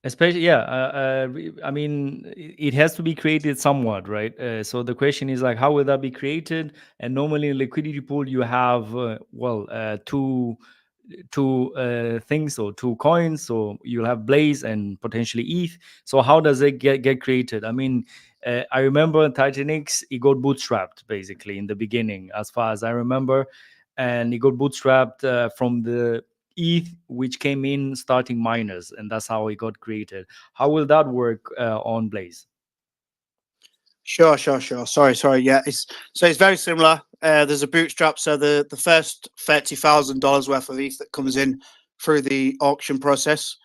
Especially, yeah. I mean, it has to be created somewhat, right? So the question is like, how will that be created? And normally in liquidity pool, you have two things, or 2 coins. So you'll have Blaze and potentially ETH. So how does it get created? I mean, I remember Titanix, it got bootstrapped basically in the beginning, as far as I remember, and it got bootstrapped from the ETH which came in starting miners, and that's how it got created. How will that work on Blaze? Sure. Sorry. Yeah, it's very similar. There's a bootstrap, so the first $30,000 worth of ETH that comes in through the auction process,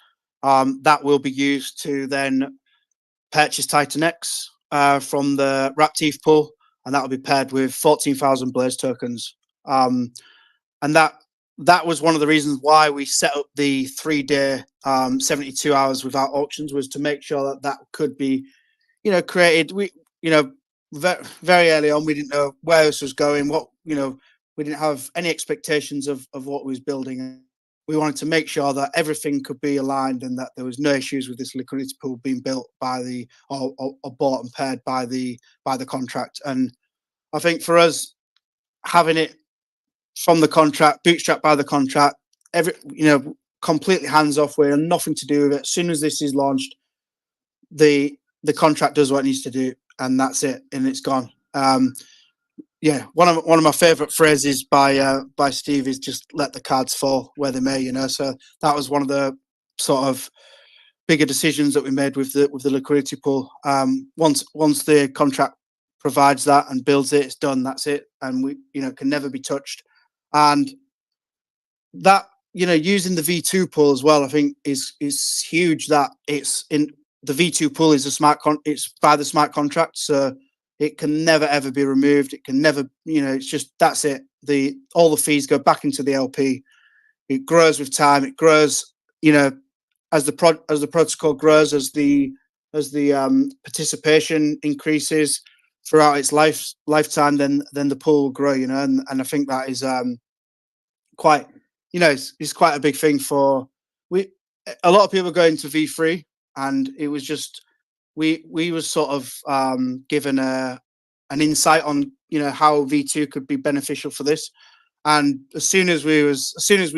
that will be used to then purchase Titan X from the Wrapped ETH pool, and that will be paired with 14,000 Blaze tokens. And that was one of the reasons why we set up the 3-day 72 hours without auctions, was to make sure that that could be, created. We, very early on, we didn't know where this was going. We didn't have any expectations of what we was building. We wanted to make sure that everything could be aligned and that there was no issues with this liquidity pool being built by or bought and paired by the contract. And I think for us, having it from the contract, bootstrapped by the contract, completely hands off. We have nothing to do with it. As soon as this is launched, the contract does what it needs to do, and that's it, and it's gone. One of my favorite phrases by Steve is just let the cards fall where they may, So that was one of the sort of bigger decisions that we made with the liquidity pool. Once the contract provides that and builds it, it's done. That's it, and we can never be touched. And that using the V2 pool as well, I think is huge. That it's in the V2 pool is it's by the smart contract, so it can never ever be removed. It can never, it's just that's it. All the fees go back into the LP. It grows with time. It grows, as the protocol grows, as the participation increases throughout its lifetime, then the pool will grow, and I think that is quite, it's quite a big thing for a lot of people going to V3, and it was just we was sort of given an insight on how V2 could be beneficial for this, and as soon as we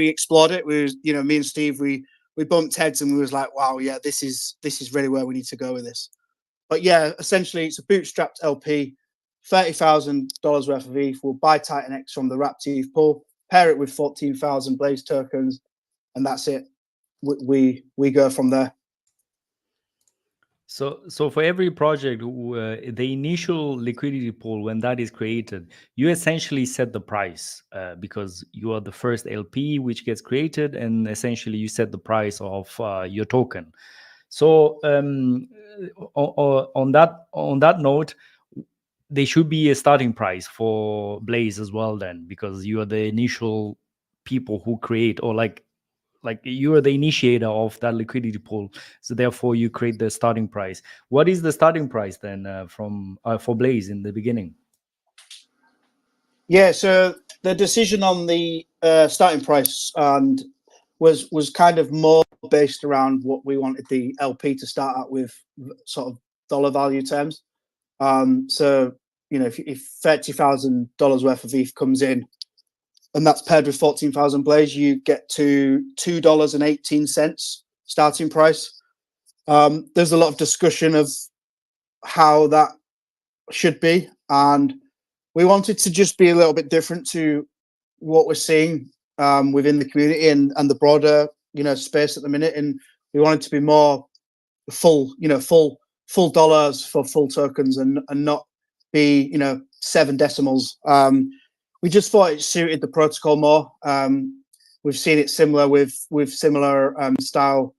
explored it, me and Steve, we bumped heads and we was like, wow, yeah, this is really where we need to go with this. But yeah, essentially it's a bootstrapped LP, $30,000 worth of ETH. We'll buy Titan X from the Wrapped ETH pool, pair it with 14,000 Blaze tokens, and that's it. We go from there. So for every project, the initial liquidity pool, when that is created, you essentially set the price because you are the first LP which gets created, and essentially you set the price of your token. So on that note, there should be a starting price for Blaze as well, then, because you are the initial people who create, or like you are the initiator of that liquidity pool, so therefore you create the starting price. What is the starting price then for Blaze in the beginning? Yeah, so the decision on the starting price was kind of more based around what we wanted the LP to start out with, sort of dollar value terms. So if $30,000 worth of ETH comes in, and that's paired with 14,000 Blaze, you get to $2.18 starting price. There's a lot of discussion of how that should be, and we wanted to just be a little bit different to what we're seeing within the community and the broader space at the minute, and we wanted to be more full dollars for full tokens and not be 7 decimals. We just thought it suited the protocol more. We've seen it similar with similar style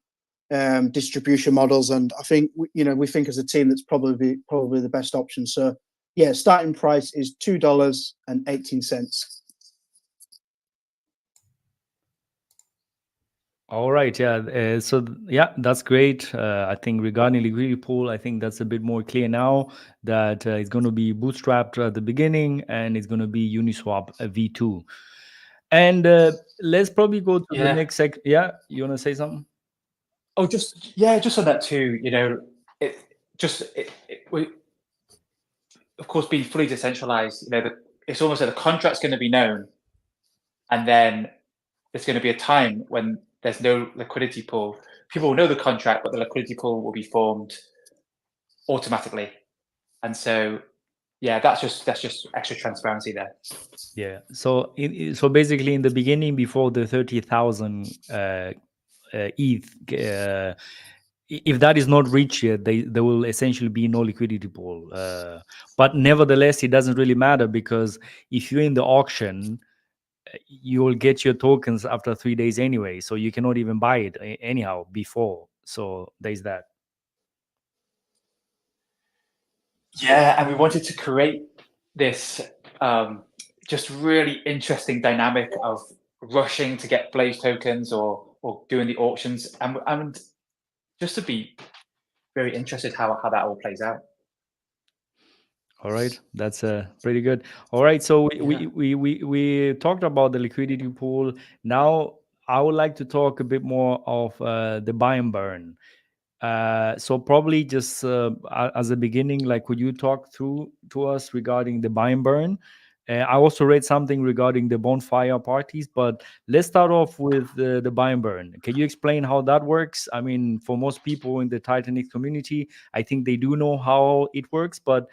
distribution models, and I think we think as a team that's probably the best option. So yeah, starting price is $2.18. All right, yeah. That's great. I think regarding liquidity pool, I think that's a bit more clear now that it's going to be bootstrapped at the beginning, and it's going to be Uniswap V2. And let's probably go to the next sec. Yeah, you want to say something? Oh, just on that too. We, of course, being fully decentralized. It's almost like the contract's going to be known, and then there's going to be a time when there's no liquidity pool. People will know the contract, but the liquidity pool will be formed automatically. And so, yeah, that's just extra transparency there. Yeah. So so basically, in the beginning, before the 30,000 ETH, if that is not reached yet, there will essentially be no liquidity pool. But nevertheless, it doesn't really matter, because if you're in the auction, you will get your tokens after 3 days anyway, so you cannot even buy it anyhow before. So there's that. Yeah, and we wanted to create this just really interesting dynamic of rushing to get Blaze tokens or doing the auctions, and just to be very interested how that all plays out. All right, that's pretty good. All right, so we talked about the liquidity pool. Now I would like to talk a bit more of the buy and burn. So probably just as a beginning, like, could you talk through to us regarding the buy and burn? I also read something regarding the bonfire parties, but let's start off with the buy and burn. Can you explain how that works? I mean, for most people in the Titanic's community, I think they do know how it works, but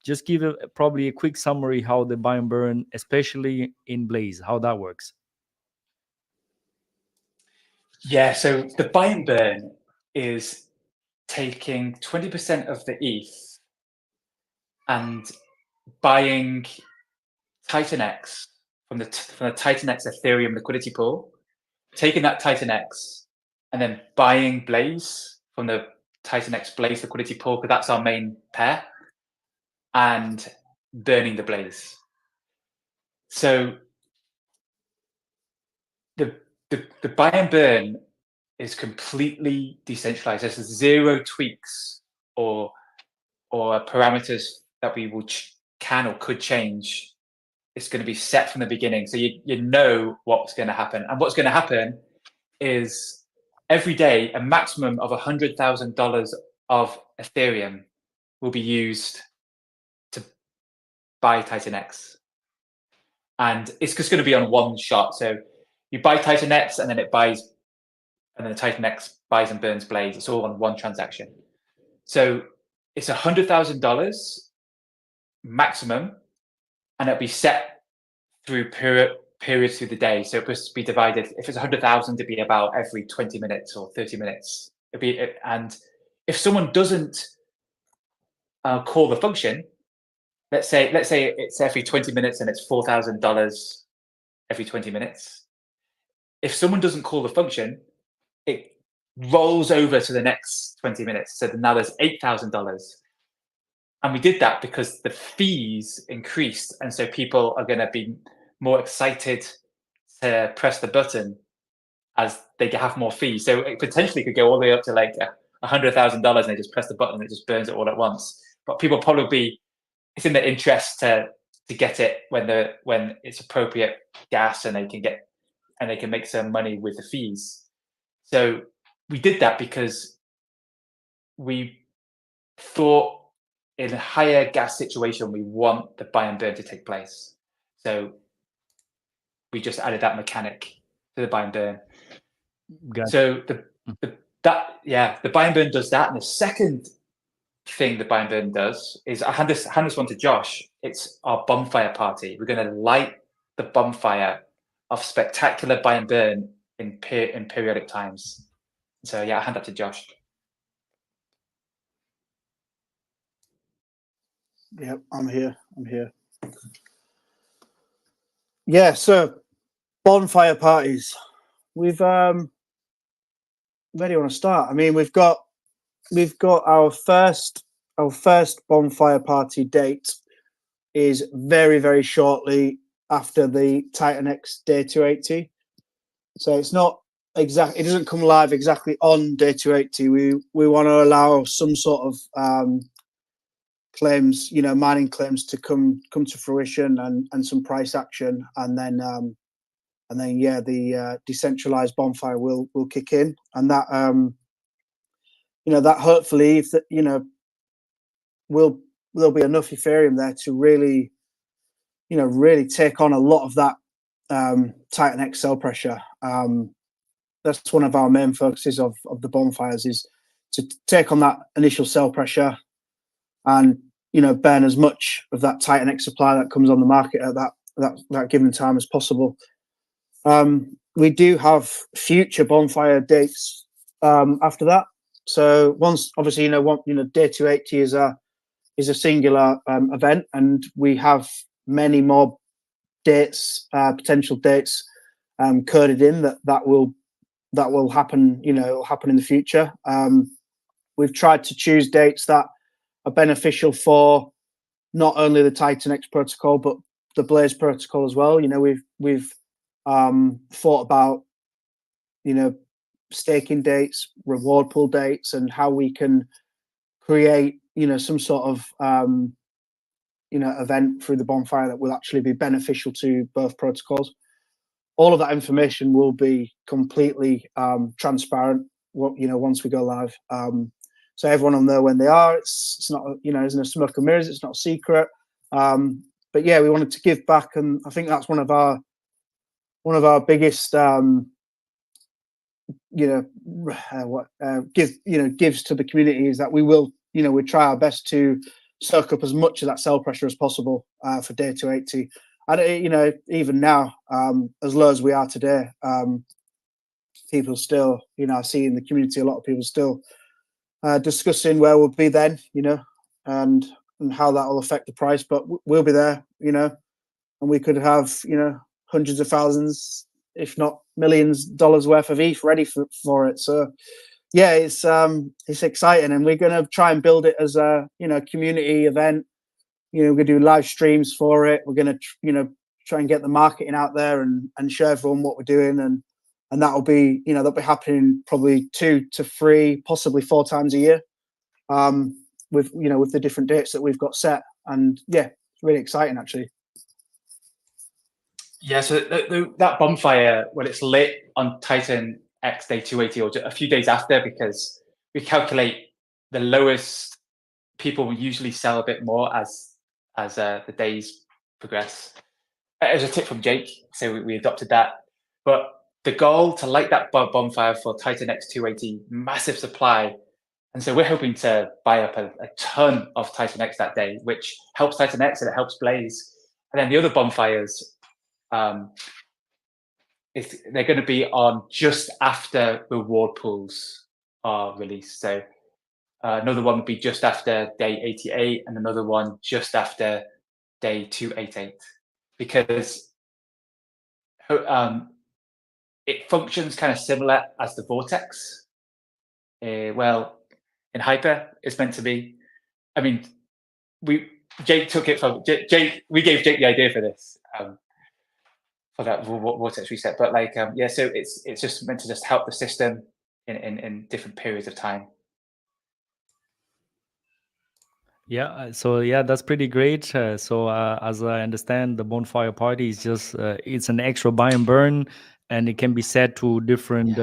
just give probably a quick summary how the buy and burn, especially in Blaze, how that works. Yeah, so the buy and burn is taking 20% of the ETH and buying Titan X from the Titan X Ethereum liquidity pool, taking that Titan X and then buying Blaze from the Titan X Blaze liquidity pool, because that's our main pair, and burning the Blaze. So the buy and burn is completely decentralized. There's zero tweaks or parameters that we will can or could change. It's going to be set from the beginning, so you know what's going to happen. And what's going to happen is every day a maximum of $100,000 of Ethereum will be used to buy Titan X, and it's just going to be on one shot. So you buy Titan X, and then it buys, and then the Titan X buys and burns Blaze. It's all on one transaction. So it's $100,000 maximum, and it'll be set through periods through the day. So it must be divided. If it's 100,000, it'd be about every 20 minutes or 30 minutes. And if someone doesn't call the function, let's say it's every 20 minutes and it's $4,000 every 20 minutes. If someone doesn't call the function, it rolls over to the next 20 minutes. So now there's $8,000. And we did that because the fees increased. And so people are going to be more excited to press the button as they have more fees. So it potentially could go all the way up to like $100,000 and they just press the button and it just burns it all at once. But people probably, it's in their interest to get it when it's appropriate gas, and they can make some money with the fees. So we did that because we thought in a higher gas situation, we want the buy and burn to take place. So we just added that mechanic to the buy and burn. Gotcha. So the buy and burn does that. And the second thing the buy and burn does is, I hand this one to Josh. It's our bonfire party. We're going to light the bonfire of spectacular buy and burn in periodic times. So yeah, I hand that to Josh. Yep, I'm here. Yeah, so bonfire parties. We've where do you want to start? I mean, we've got our first bonfire party date is very, very shortly after the Titan X day 280. So it's not exactly, it doesn't come live exactly on day 280. We want to allow some sort of claims, mining claims to come to fruition and some price action, and then the decentralized bonfire will kick in, and that that hopefully, if there'll be enough Ethereum there to really take on a lot of that Titan X sell pressure. That's one of our main focuses of the bonfires, is to take on that initial sell pressure and burn as much of that Titan X supply that comes on the market at that given time as possible. We do have future bonfire dates after that. So once, obviously, day 280 is a singular event, and we have many more dates, potential dates coded in that will happen. It'll happen in the future. We've tried to choose dates that are beneficial for not only the Titan X protocol but the Blaze protocol as well. We've thought about staking dates, reward pool dates, and how we can create some sort of event through the bonfire that will actually be beneficial to both protocols. All of that information will be completely transparent once we go live, so everyone will know when they are. It's not isn't a smoke and mirrors, it's not a secret, but yeah, we wanted to give back, and I think that's one of our biggest gives to the community, is that we try our best to soak up as much of that sell pressure as possible for day 280. And even now, as low as we are today, people still, I see in the community a lot of people still discussing where we'll be then, and how that will affect the price. But we'll be there, and we could have hundreds of thousands, if not millions, dollars worth of ETH ready for it. So yeah, it's exciting, and we're going to try and build it as a community event. We're going to do live streams for it. We're going to try and get the marketing out there and show everyone what we're doing, and that'll be that'll be happening probably 2 to 3, possibly 4 times a year, with the different dates that we've got set. And yeah, it's really exciting actually. Yeah, so that bonfire, when it's lit on Titan X day 280 or a few days after, because we calculate the lowest people will usually sell a bit more as the days progress. It was a tip from Jake, so we adopted that. But the goal to light that bonfire for Titan X 280, massive supply. And so we're hoping to buy up a ton of Titan X that day, which helps Titan X and it helps Blaze. And then the other bonfires, they're going to be on just after reward pools are released. So another one would be just after day 88, and another one just after day 288, because it functions kind of similar as the Vortex. Well, in Hyper, it's meant to be. I mean, Jake took it from Jake. We gave Jake the idea for this. For that Vortex reset, but so it's just meant to just help the system in different periods of time. Yeah, so yeah, that's pretty great. So as I understand, the bonfire party is just it's an extra buy and burn, and it can be set to different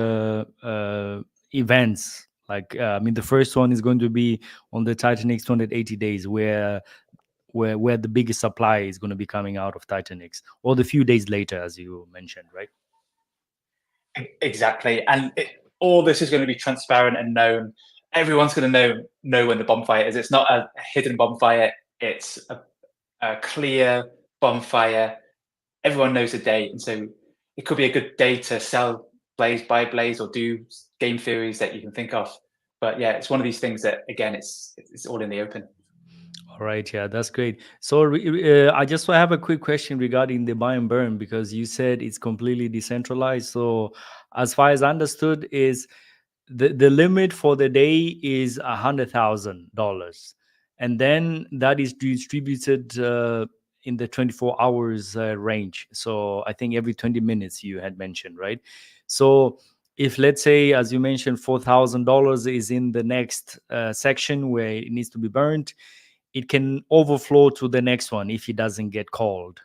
events. The first one is going to be on the Titan X 280 days, where the biggest supply is going to be coming out of Titan X, or the few days later, as you mentioned, right? Exactly, and all this is going to be transparent and known. Everyone's going to know when the bonfire is. It's not a hidden bonfire. It's a clear bonfire. Everyone knows the date, and so it could be a good day to sell Blaze, buy Blaze, or do game theories that you can think of. But yeah, it's one of these things that, again, it's all in the open. All right, yeah, that's great. So I just have a quick question regarding the buy and burn, because you said it's completely decentralized. So as far as understood, is the limit for the day is $100,000, and then that is distributed in the 24 hours range. So I think every 20 minutes you had mentioned, right? So if, let's say, as you mentioned, $4,000 is in the next section where it needs to be burned, it can overflow to the next one if it doesn't get called.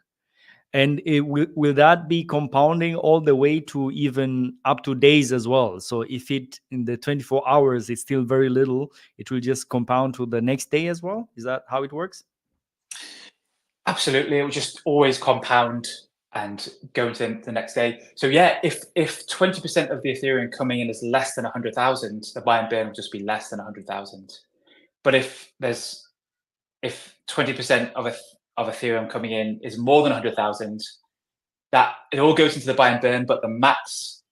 And will that be compounding all the way to even up to days as well? So if it in the 24 hours it's still very little, it will just compound to the next day as well? Is that how it works? Absolutely, it will just always compound and go into the next day. So yeah, if 20% of the Ethereum coming in is less than 100,000, the buy and burn will just be less than 100,000. But if there's if 20% of Ethereum coming in is more than 100,000, that it all goes into the buy and burn, but the max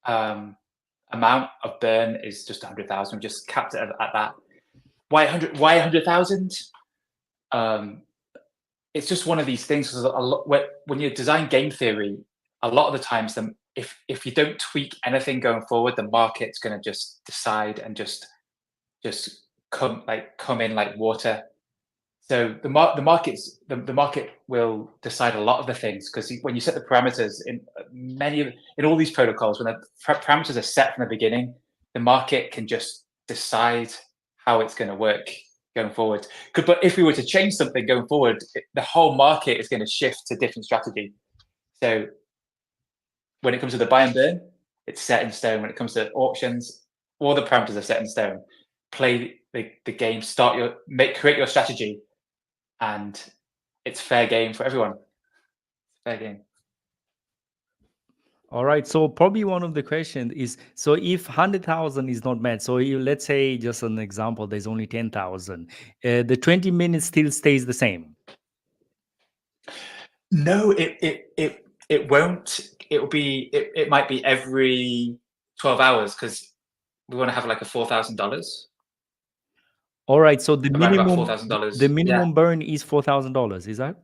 amount of burn is just 100,000. We just capped it at that. Why 100? Why 100,000? It's just one of these things. When you design game theory, a lot of the times, if you don't tweak anything going forward, the market's going to just decide and just come in like water. So the market will decide a lot of the things, because when you set the parameters in all these protocols, when the parameters are set from the beginning, the market can just decide how it's going to work going forward. But if we were to change something going forward, the whole market is going to shift to different strategy. So when it comes to the buy and burn, it's set in stone. When it comes to auctions, all the parameters are set in stone. Play the game, create your strategy, and it's fair game for everyone. Fair game. All right. So probably one of the questions is, so if 100,000 is not met, so let's say, just an example, there's only 10,000, the 20 minutes still stays the same? No, it won't. It might be every 12 hours, because we want to have like a $4,000. All right. So the Around minimum, about $4,000. the minimum burn is $4,000. Is that?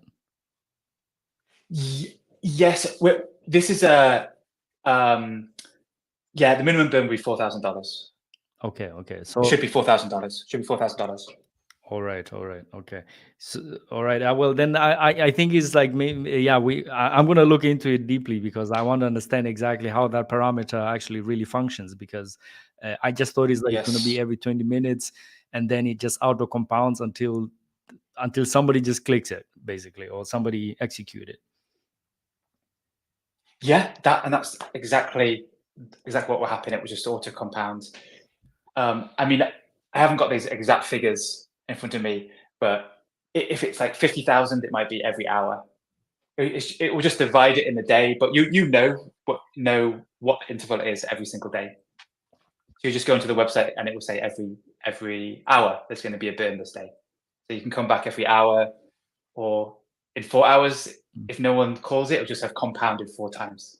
Yes. This is a the minimum burn will be $4,000. Okay. So It should be $4,000. Should be $4,000. All right. Okay. So, all right. Well, then I think it's like, maybe, I'm going to look into it deeply, because I want to understand exactly how that parameter actually really functions, because I just thought it's like going to be Yes. every 20 minutes, and then it just auto compounds until somebody just clicks it, basically, or somebody execute it. Yeah, that's exactly what will happen. It will just auto compound. I mean, I haven't got these exact figures in front of me, but if it's like 50,000, it might be every hour. It will just divide it in the day, but you know what interval it is every single day. So you just go into the website and it will say every hour there's going to be a burn this day. So you can come back every hour, or in 4 hours, if no one calls it, it'll just have compounded 4 times.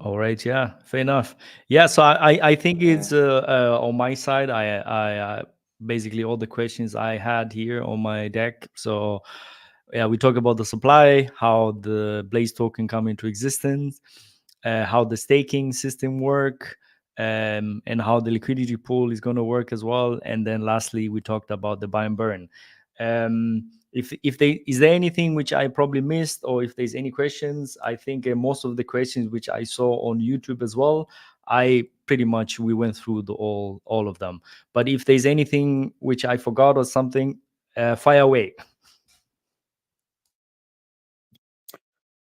All right. Yeah. Fair enough. Yeah. So I think it's on my side. I basically all the questions I had here on my deck. So yeah, we talk about the supply, how the Blaze token come into existence, how the staking system work, and how the liquidity pool is going to work as well. And then lastly, we talked about the buy and burn. Is there anything which I probably missed, or if there's any questions? I think most of the questions which I saw on YouTube as well, we went through all of them. But if there's anything which I forgot or something, fire away.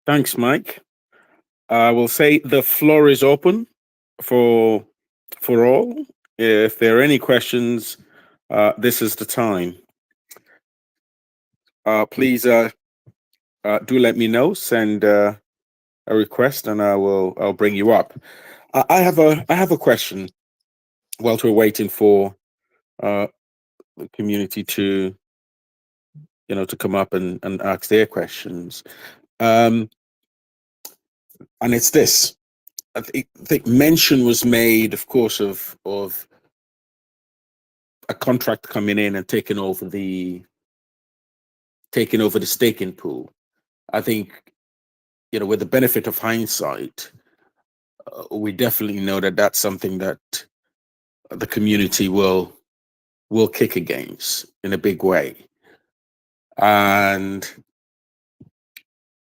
Thanks, Mike. I will say the floor is open for all. If there are any questions, this is the time. Please do let me know. Send a request, and I'll bring you up. I have a question. Whilst we're waiting for the community to come up and ask their questions, and it's this. I think mention was made, of course, of a contract coming in and taking over the staking pool. I think, with the benefit of hindsight, we definitely know that that's something that the community will kick against in a big way. And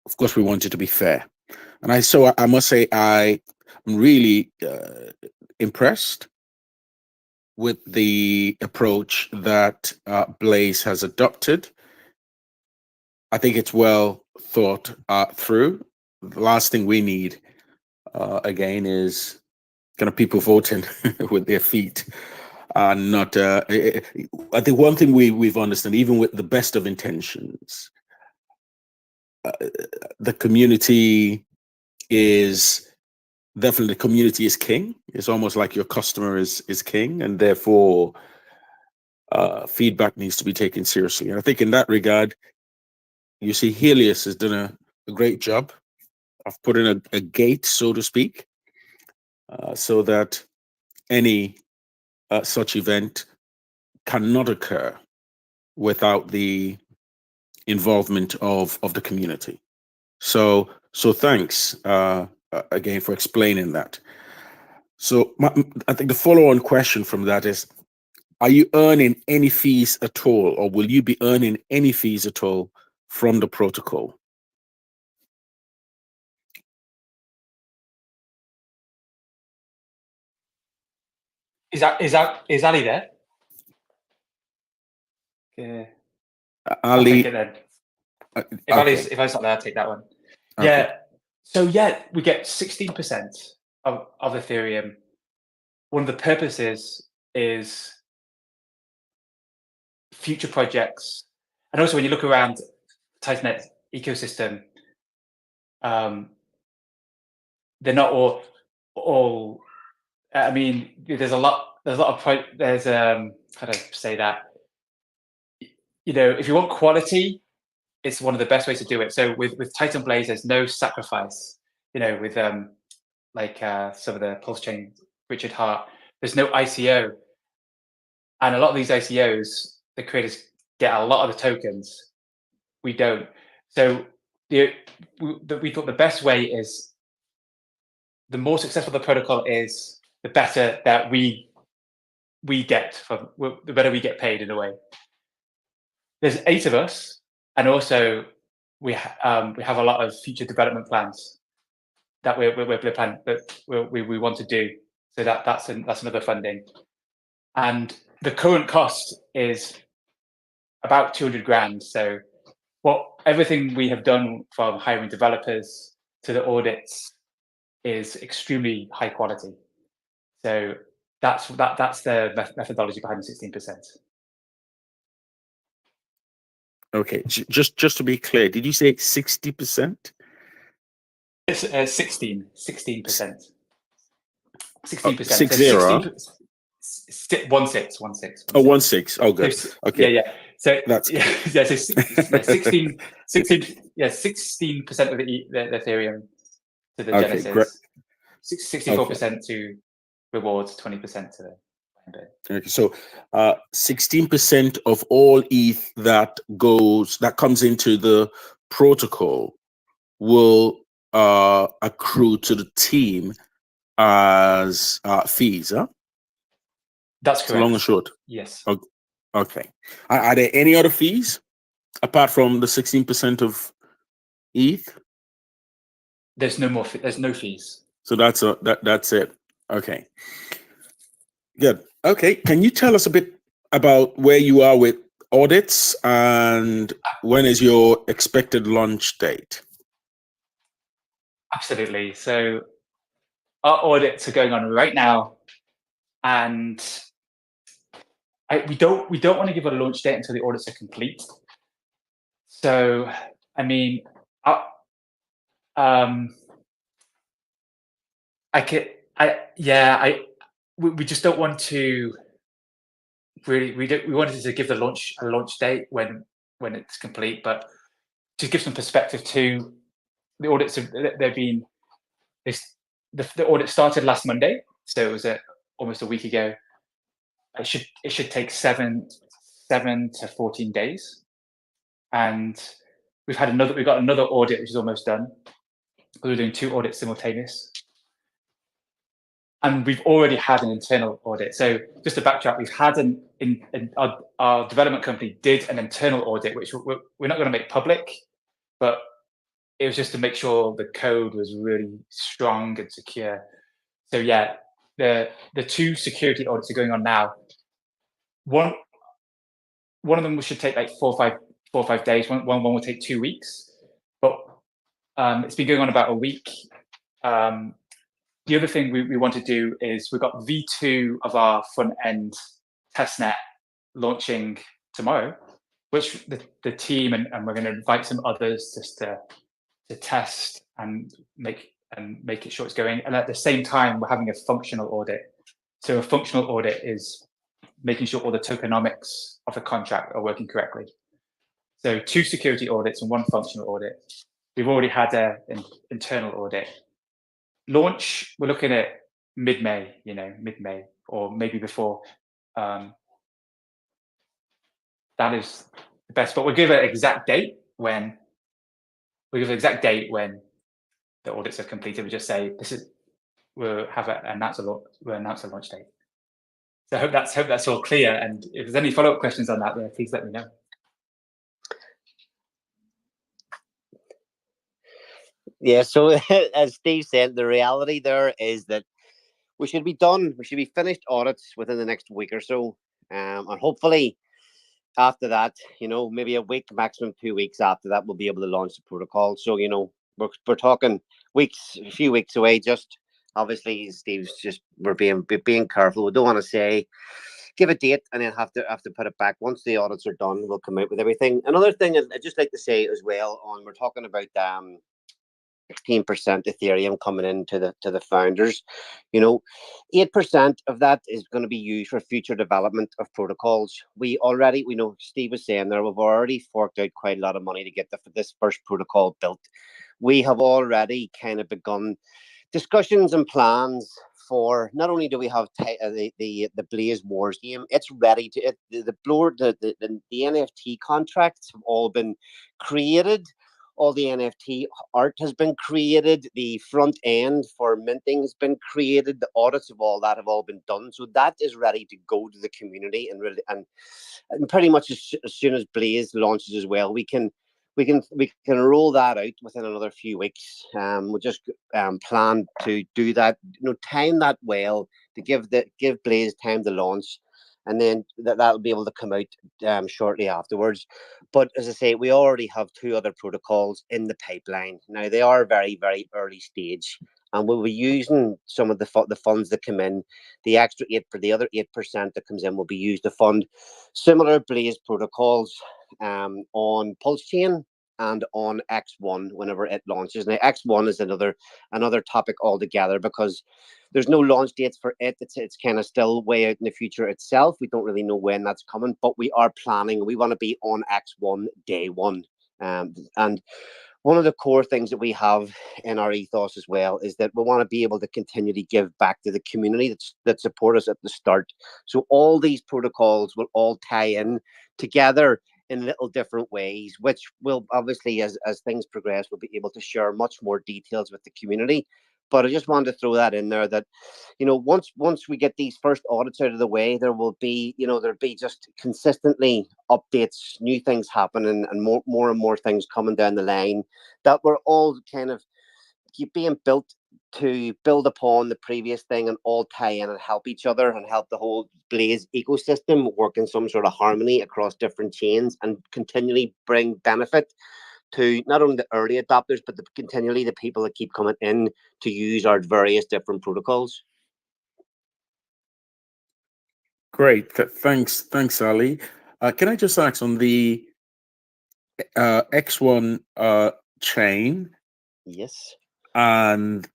of course, we want it to be fair. And I must say, I'm really impressed with the approach that Blaze has adopted. I think it's well thought through. The last thing we need, again, is kind of people voting with their feet. Not. I think one thing we've understood, even with the best of intentions, the community is definitely king. It's almost like your customer is king, and therefore feedback needs to be taken seriously. And I think in that regard, you see, Helios has done a great job of putting a gate, so to speak, so that any such event cannot occur without the involvement of the community. So thanks again for explaining that. So I think the follow-on question from that is, are you earning any fees at all, or will you be earning any fees at all from the protocol? Is Ali there? Yeah. I'll take Ali, it then. If okay. Ali's not there, I'll take that one. Okay. Yeah. So yeah, we get 16% of Ethereum. One of the purposes is future projects, and also when you look around Titannet ecosystem, they're not all. I mean, there's a lot of how to say that. You know, if you want quality, it's one of the best ways to do it. So with Titan Blaze, there's no sacrifice. You know, with like some of the Pulse Chain, Richard Hart, there's no ICO, and a lot of these ICOs, the creators get a lot of the tokens. We don't. So we thought the best way is, the more successful the protocol is, the better that we get from, the better we get paid in a way. There's 8 of us, and also we have a lot of future development plans that we want to do. So that's another funding, and the current cost is about 200 grand. So everything we have done, from hiring developers to the audits, is extremely high quality. So that's the methodology behind the 16%. Okay, just to be clear, did you say 60%? It's 16%. 16%. 6 So 0. 16, 16. Oh, 16. Oh, good. Okay. Yeah. So That's yeah, so 16% of the Ethereum to the okay, Genesis, great. 64% to rewards, 20% to the Bit. Okay, so 16% of all ETH that comes into the protocol will accrue to the team as fees, huh? That's So correct. long and short. Yes. Okay. Are there any other fees apart from the 16% of ETH? There's no more. There's no fees. So that's it. Okay. Good. Okay. Can you tell us a bit about where you are with audits, and when is your expected launch date? Absolutely. So our audits are going on right now, and we don't want to give a launch date until the audits are complete. So I mean, we just don't want to really. We wanted to give a launch date when it's complete, but to give some perspective to the audits, the audit started last Monday, so it was almost a week ago. It should take 7 to 14 days, and we've got another audit which is almost done. We're doing 2 audits simultaneous, and we've already had an internal audit. So just to backtrack, we've had our development company did an internal audit, which we're not going to make public, but it was just to make sure the code was really strong and secure. So yeah, the 2 security audits are going on now. One of them should take like 4 or 5 days. One will take 2 weeks, but it's been going on about a week. The other thing we want to do is we've got V2 of our front end testnet launching tomorrow, which the team and we're going to invite some others just to test and make it sure it's going. And at the same time, we're having a functional audit. So a functional audit is making sure all the tokenomics of the contract are working correctly. So 2 security audits and 1 functional audit. We've already had an internal audit. Launch, we're looking at mid-May, mid-May, or maybe before. That is the best, but we'll give an exact date when the audits are completed. We just say we'll announce a launch date. So I hope that's all clear. And if there's any follow-up questions on that, please let me know. Yeah, so as Steve said, the reality there is that we should be done. We should be finished audits within the next week or so. And hopefully after that, maybe a week, maximum 2 weeks after that, we'll be able to launch the protocol. So, we're talking weeks, a few weeks away. Just obviously, Steve's we're being careful. We don't want to give a date and then have to put it back. Once the audits are done, we'll come out with everything. Another thing I'd just like to say as well, we're talking about 16% Ethereum coming into the founders. 8% of that is going to be used for future development of protocols. We know Steve was saying there, we've already forked out quite a lot of money to get this first protocol built. We have already kind of begun discussions and plans for, not only do we have the Blaze Wars game, it's ready to the NFT contracts have all been created. All the NFT art has been created. The front end for minting has been created. The audits of all that have all been done. So that is ready to go to the community, and pretty much as soon as Blaze launches as well, we can roll that out within another few weeks. We'll just plan to do that. Time that well to give Blaze time to launch. And then that'll be able to come out shortly afterwards. But as I say, we already have 2 other protocols in the pipeline. Now, they are very, very early stage. And we'll be using some of the funds that come in. The extra 8% that comes in will be used to fund similar Blaze protocols on Pulse Chain and on X1 whenever it launches. Now, X1 is another topic altogether, because there's no launch dates for it. It's kind of still way out in the future itself. We don't really know when that's coming, but we are planning. We want to be on X1 day 1. And one of the core things that we have in our ethos as well is that we want to be able to continually give back to the community that support us at the start. So all these protocols will all tie in together in little different ways, which will obviously, as things progress, we'll be able to share much more details with the community. But I just wanted to throw that in there, that once we get these first audits out of the way, there will be there'll be just consistently updates, new things happening, and more and more things coming down the line that were all kind of being built to build upon the previous thing and all tie in and help each other and help the whole Blaze ecosystem work in some sort of harmony across different chains and continually bring benefit to not only the early adopters, but continually the people that keep coming in to use our various different protocols. Great. Thanks, Ali. Can I just ask on the X1 chain? Yes. And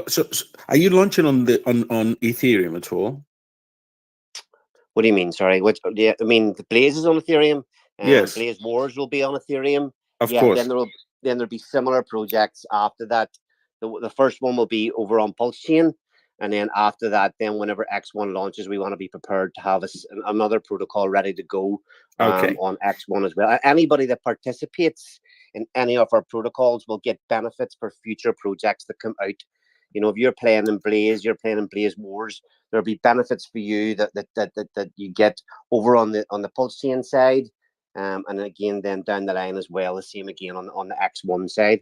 so are you launching on Ethereum at all? What do you mean? Sorry. I mean, the Blaze is on Ethereum. Yes. Blaze Wars will be on Ethereum. Of course. Then there'll be similar projects after that. The first one will be over on Pulse Chain, and then after that, then whenever X1 launches, we want to be prepared to have another protocol ready to go on X1 as well. Anybody that participates in any of our protocols will get benefits for future projects that come out. If you're playing in Blaze, you're playing in Blaze Wars, there'll be benefits for you that you get over on the Pulse Chain side. And again, then down the line as well, the same again on the X1 side.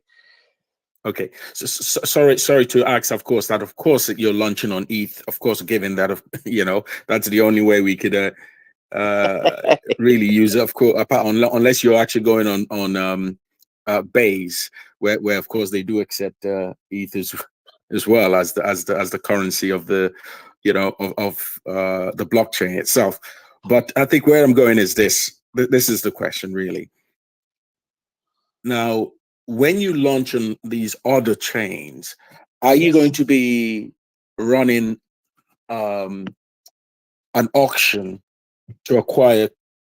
Okay. So, sorry to ask. Of course, that you're launching on ETH. Of course, given that that's the only way we could really use it. Of course, unless you're actually going on Base, where of course they do accept ETH as well as the currency of the the blockchain itself. But I think where I'm going is this. This is the question, really. Now, when you launch on these other chains, are you going to be running an auction to acquire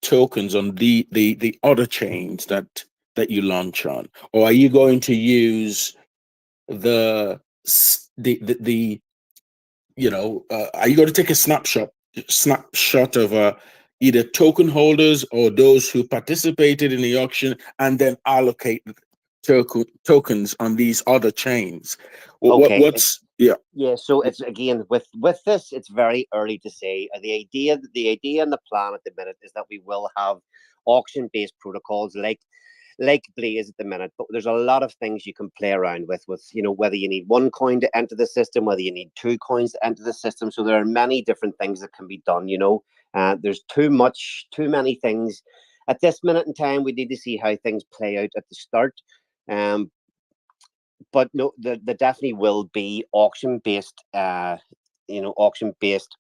tokens on the other chains that you launch on, or are you going to use the are you going to take a snapshot of either token holders or those who participated in the auction and then allocate tokens on these other chains? Okay. Yeah, So it's again with this, it's very early to say. The idea and the plan at the minute is that we will have auction-based protocols like Blaze at the minute, but there's a lot of things you can play around with whether you need one coin to enter the system, whether you need two coins to enter the system. So there are many different things that can be done. There's too many things at this minute in time. We need to see how things play out at the start. But no, there definitely will be auction-based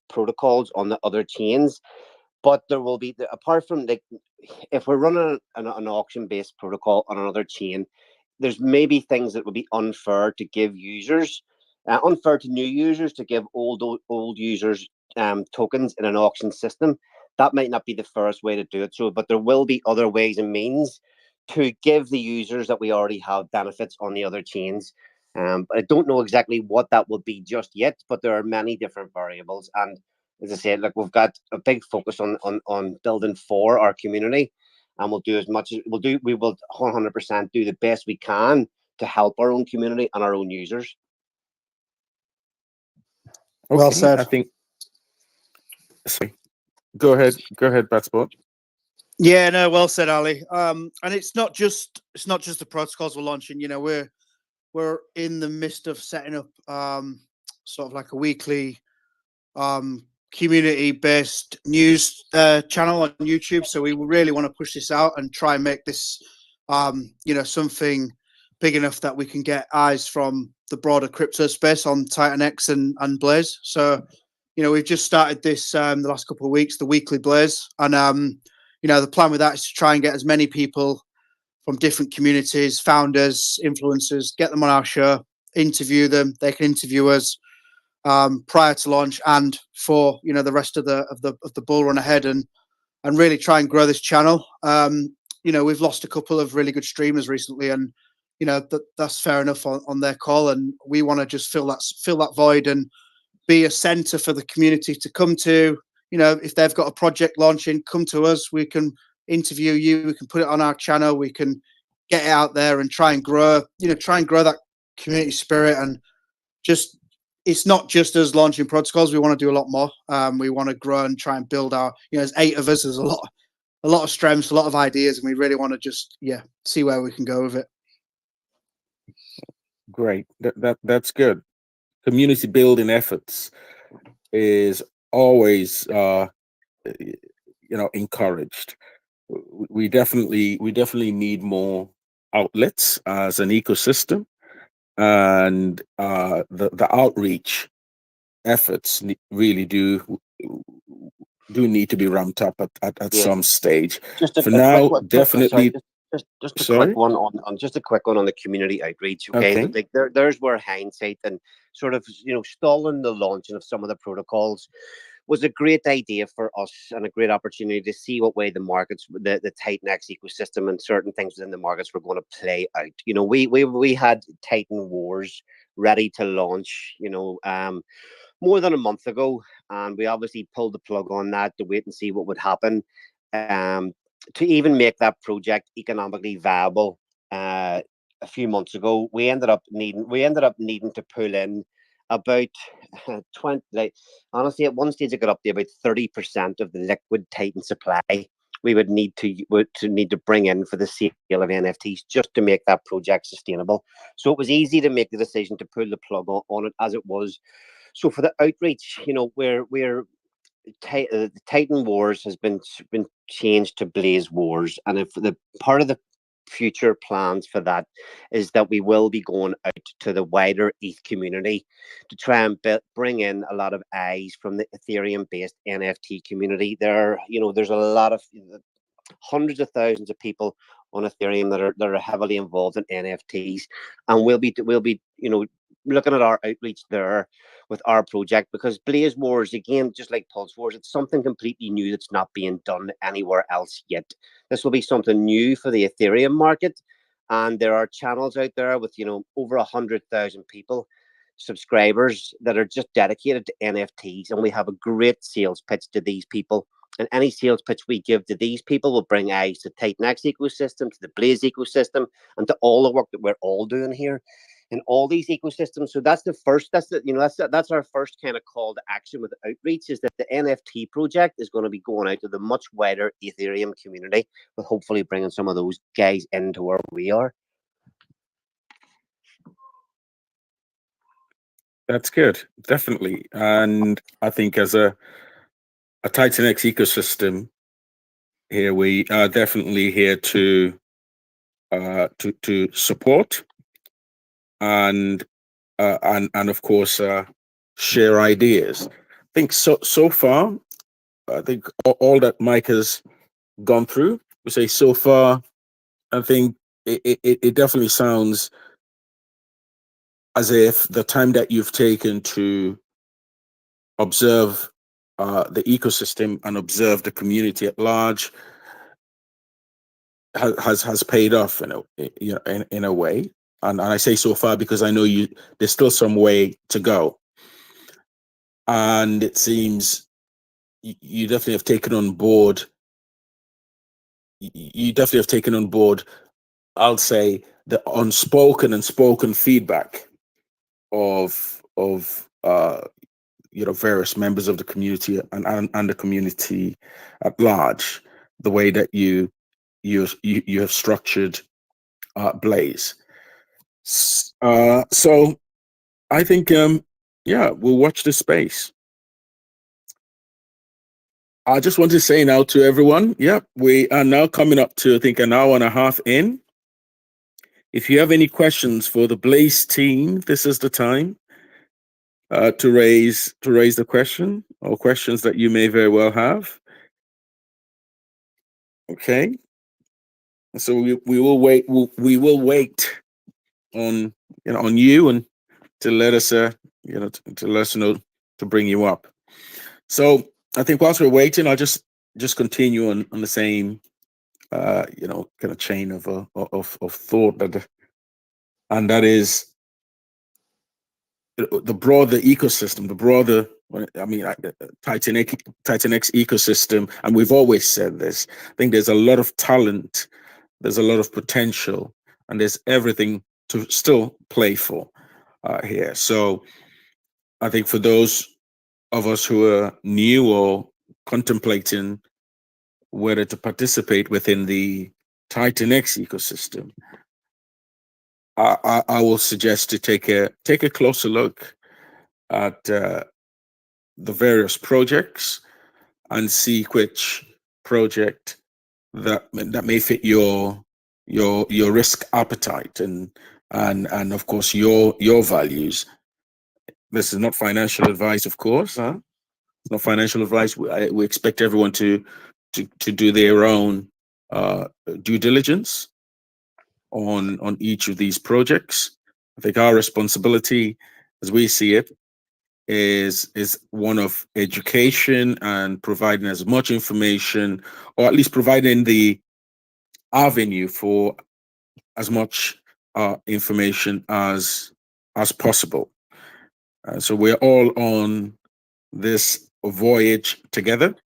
protocols on the other chains. But there will be, apart from if we're running an auction-based protocol on another chain, there's maybe things that would be unfair to give users, unfair to new users to give old users tokens in an auction system. That might not be the fairest way to do it. But there will be other ways and means to give the users that we already have benefits on the other chains. I don't know exactly what that will be just yet, but there are many different variables. And as I said, we've got a big focus on building for our community, and we'll do as much as we will 100% do the best we can to help our own community and our own users. Well said. I think. Sorry. Go ahead, Batsport. Yeah, no, well said, Ali. And it's not just the protocols we're launching. We're in the midst of setting up sort of like a weekly community-based news channel on YouTube. So we really want to push this out and try and make this something big enough that we can get eyes from the broader crypto space on TitanX and Blaze. So we've just started this the last couple of weeks, the weekly Blaze, and the plan with that is to try and get as many people from different communities, founders, influencers, get them on our show, interview them. They can interview us prior to launch and for the rest of the bull run ahead, and really try and grow this channel. We've lost a couple of really good streamers recently, and that's fair enough on their call, and we want to just fill that void and be a center for the community to come to. If they've got a project launching, come to us. We can interview you. We can put it on our channel. We can get it out there and try and grow that community spirit. And just, it's not just us launching protocols. We want to do a lot more. We want to grow and try and build our, there's 8 of us. There's a lot of strengths, a lot of ideas, and we really want to just, see where we can go with it. Great. That's good. Community building efforts is always encouraged. We definitely need more outlets as an ecosystem, and the outreach efforts really do need to be ramped up at some stage. For now, definitely. Just a quick one on the community outreach. Okay. There's where hindsight and sort of stalling the launching of some of the protocols was a great idea for us and a great opportunity to see what way the markets, the TitanX ecosystem and certain things within the markets were going to play out. We had Titan Wars ready to launch, more than a month ago, and we obviously pulled the plug on that to wait and see what would happen. To even make that project economically viable, a few months ago, we ended up needing to pull in about 20. Honestly, at one stage, it got up to about 30% of the liquid Titan supply we would need to bring in for the sale of NFTs just to make that project sustainable. So it was easy to make the decision to pull the plug on it as it was. So for the outreach, the Titan Wars has been changed to Blaze Wars, and if the part of the future plans for that is that we will be going out to the wider ETH community to try and bring in a lot of eyes from the Ethereum-based NFT community. There's a lot of hundreds of thousands of people on Ethereum that are heavily involved in NFTs, and we'll be looking at our outreach there. with our project, because Blaze Wars, again, just like Pulse Wars, it's something completely new that's not being done anywhere else yet. This will be something new for the Ethereum market. And there are channels out there with, over 100,000 people, subscribers, that are just dedicated to NFTs. And we have a great sales pitch to these people. And any sales pitch we give to these people will bring eyes to TitanX ecosystem, to the Blaze ecosystem, and to all the work that we're all doing here in all these ecosystems. So that's the first, that's our first kind of call to action with outreach, is that the NFT project is going to be going out to the much wider Ethereum community, with hopefully bringing some of those guys into where we are. That's good, definitely. And I think as a TitanX ecosystem here, we are definitely here to support and of course share ideas. I think so far, I think all that Mike has gone through, we say so far, I think it definitely sounds as if the time that you've taken to observe the ecosystem and observe the community at large has paid off in a way. And I say so far because I know there's still some way to go. And it seems you definitely have taken on board. You definitely have taken on board, I'll say, the unspoken and spoken feedback of various members of the community and the community at large. The way that you have structured Blaze. So I think we'll watch this space. I just want to say now to everyone, we are now coming up to, I think, an hour and a half in. If you have any questions for the Blaze team, this is the time to raise the question, or questions that you may very well have. Okay. So we will wait. We will wait on you and to let us to let us know to bring you up. So I think whilst we're waiting, I'll just continue on the same kind of chain of thought, and that is the broader ecosystem, Titanx ecosystem. And we've always said this. I think there's a lot of talent, there's a lot of potential, and there's everything to still play for here. So I think for those of us who are new or contemplating whether to participate within the Titanx ecosystem, I will suggest to take a closer look at the various projects and see which project that may fit your risk appetite and of course your values. This is not financial advice, of course. It's not financial advice. We expect everyone to do their own due diligence on each of these projects. I think our responsibility, as we see it, is one of education and providing as much information, or at least providing the avenue for as much information as possible. So we're all on this voyage together,